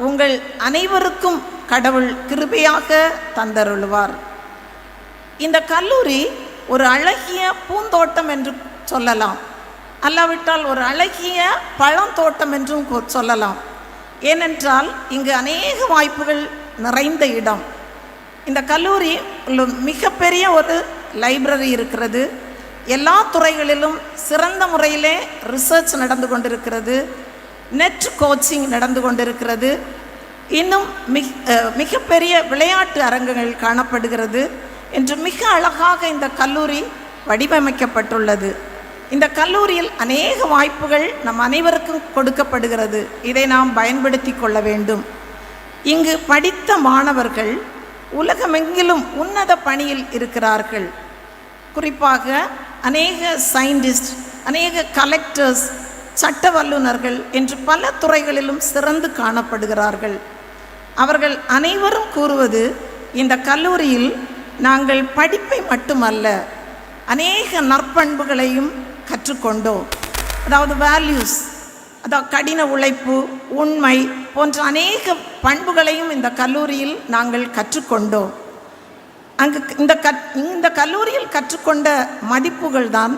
உங்கள் அனைவருக்கும் கடவுள் கிருபையாக தந்தருள்வார். இந்த கல்லூரி ஒரு அழகிய பூந்தோட்டம் என்று சொல்லலாம், அல்லாவிட்டால் ஒரு அழகிய பழந்தோட்டம் என்றும் சொல்லலாம். ஏனென்றால் இங்கு அநேக வாய்ப்புகள் நிறைந்த இடம். இந்த கல்லூரி மிகப்பெரிய ஒரு லைப்ரரி இருக்கிறது. எல்லா துறைகளிலும் சிறந்த முறையிலே ரிசர்ச் நடந்து கொண்டிருக்கிறது. நெட் கோச்சிங் நடந்து கொண்டிருக்கிறது. இன்னும் மிகப்பெரிய விளையாட்டு அரங்குகள் காணப்படுகிறது என்று மிக அழகாக இந்த கல்லூரி வடிவமைக்கப்பட்டுள்ளது. இந்த கல்லூரியில் அநேக வாய்ப்புகள் நம் அனைவருக்கும் கொடுக்கப்படுகிறது. இதை நாம் பயன்படுத்தி கொள்ள வேண்டும். இங்கு படித்த மாணவர்கள் உலகமெங்கிலும் உன்னத பணியில் இருக்கிறார்கள். குறிப்பாக அநேக சயின்டிஸ்ட், அநேக கலெக்டர்ஸ், சட்ட வல்லுநர்கள் என்று பல துறைகளிலும் சிறந்து காணப்படுகிறார்கள். அவர்கள் அனைவரும் கூறுவது, இந்த கல்லூரியில் நாங்கள் படிப்பை மட்டுமல்ல, அநேக நற்பண்புகளையும் கற்றுக்கொண்டோம். அதாவது வேல்யூஸ், அதாவது கடின உழைப்பு, உண்மை போன்ற அநேக பண்புகளையும் இந்த கல்லூரியில் நாங்கள் கற்றுக்கொண்டோம். அங்கு இந்த கல்லூரியில் கற்றுக்கொண்ட மதிப்புகள் தான்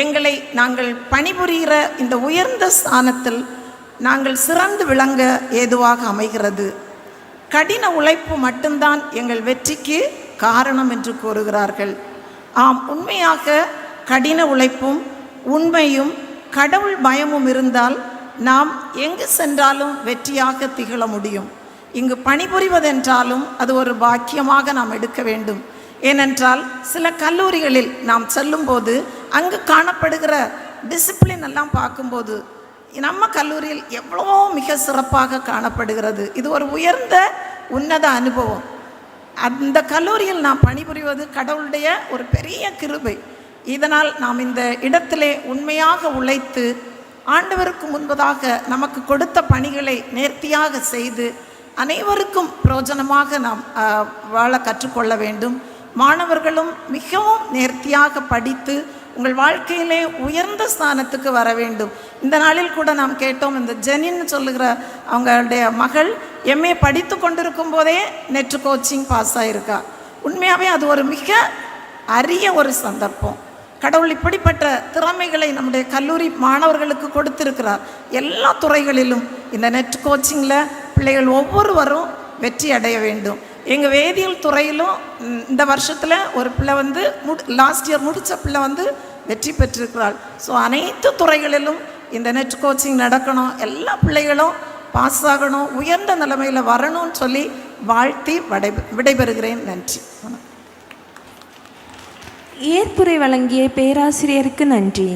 எங்களை நாங்கள் பணிபுரிகிற இந்த உயர்ந்த ஸ்தானத்தில் நாங்கள் சிறந்து விளங்க ஏதுவாக அமைகிறது. கடின உழைப்பு மட்டும்தான் எங்கள் வெற்றிக்கு காரணம் என்று கூறுகிறார்கள். ஆம், உண்மையாக கடின உழைப்பும் உண்மையும் கடவுள் பயமும் இருந்தால் நாம் எங்கு சென்றாலும் வெற்றியாக திகழ முடியும். இங்கு பணிபுரிவதென்றாலும் அது ஒரு பாக்கியமாக நாம் எடுக்க வேண்டும். ஏனென்றால் சில கல்லூரிகளில் நாம் செல்லும்போது அங்கு காணப்படுகிற டிசிப்ளின் எல்லாம் பார்க்கும்போது நம்ம கல்லூரியில் எவ்வளவோ மிக சிறப்பாக காணப்படுகிறது. இது ஒரு உயர்ந்த உன்னத அனுபவம். அந்த கல்லூரியில் நாம் பணிபுரிவது கடவுளுடைய ஒரு பெரிய கிருபை. இதனால் நாம் இந்த இடத்திலே உண்மையாக உழைத்து ஆண்டவருக்கு முன்பதாக நமக்கு கொடுத்த பணிகளை நேர்த்தியாக செய்து அனைவருக்கும் பிரயோஜனமாக நாம் வாழ கற்றுக்கொள்ள வேண்டும். மாணவர்களும் மிகவும் நேர்த்தியாக படித்து உங்கள் வாழ்க்கையிலே உயர்ந்த ஸ்தானத்துக்கு வர வேண்டும். இந்த நாளில் கூட நாம் கேட்டோம், இந்த ஜெனின்னு சொல்லுகிற அவங்களுடைய மகள் எம்ஏ படித்து கொண்டிருக்கும் போதே நெட் கோச்சிங் பாஸ் ஆகிருக்கா. உண்மையாகவே அது ஒரு மிக அரிய ஒரு சந்தர்ப்பம். கடவுள் இப்படிப்பட்ட திறமைகளை நம்முடைய கல்லூரி மாணவர்களுக்கு கொடுத்திருக்கிறார். எல்லா துறைகளிலும் இந்த நெட் கோச்சிங்கில் பிள்ளைகள் ஒவ்வொருவரும் வெற்றி அடைய வேண்டும். எங்கள் வேதியியல் துறையிலும் இந்த வருஷத்தில் ஒரு பிள்ளை லாஸ்ட் இயர் முடித்த பிள்ளை வெற்றி பெற்றிருக்கிறாள். ஸோ அனைத்து துறைகளிலும் இந்த நெட் கோச்சிங் நடக்கணும், எல்லா பிள்ளைகளும் பாஸ் ஆகணும், உயர்ந்த நிலைமையில் வரணும்னு சொல்லி வாழ்த்தி விடைபெறுகிறேன். நன்றி. ஏற்புரை வழங்கிய பேராசிரியருக்கு நன்றி.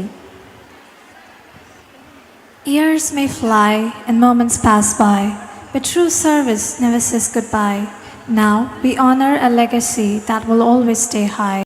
Years may fly and moments pass by, but true service never says goodbye. Now we honor a legacy that will always stay high.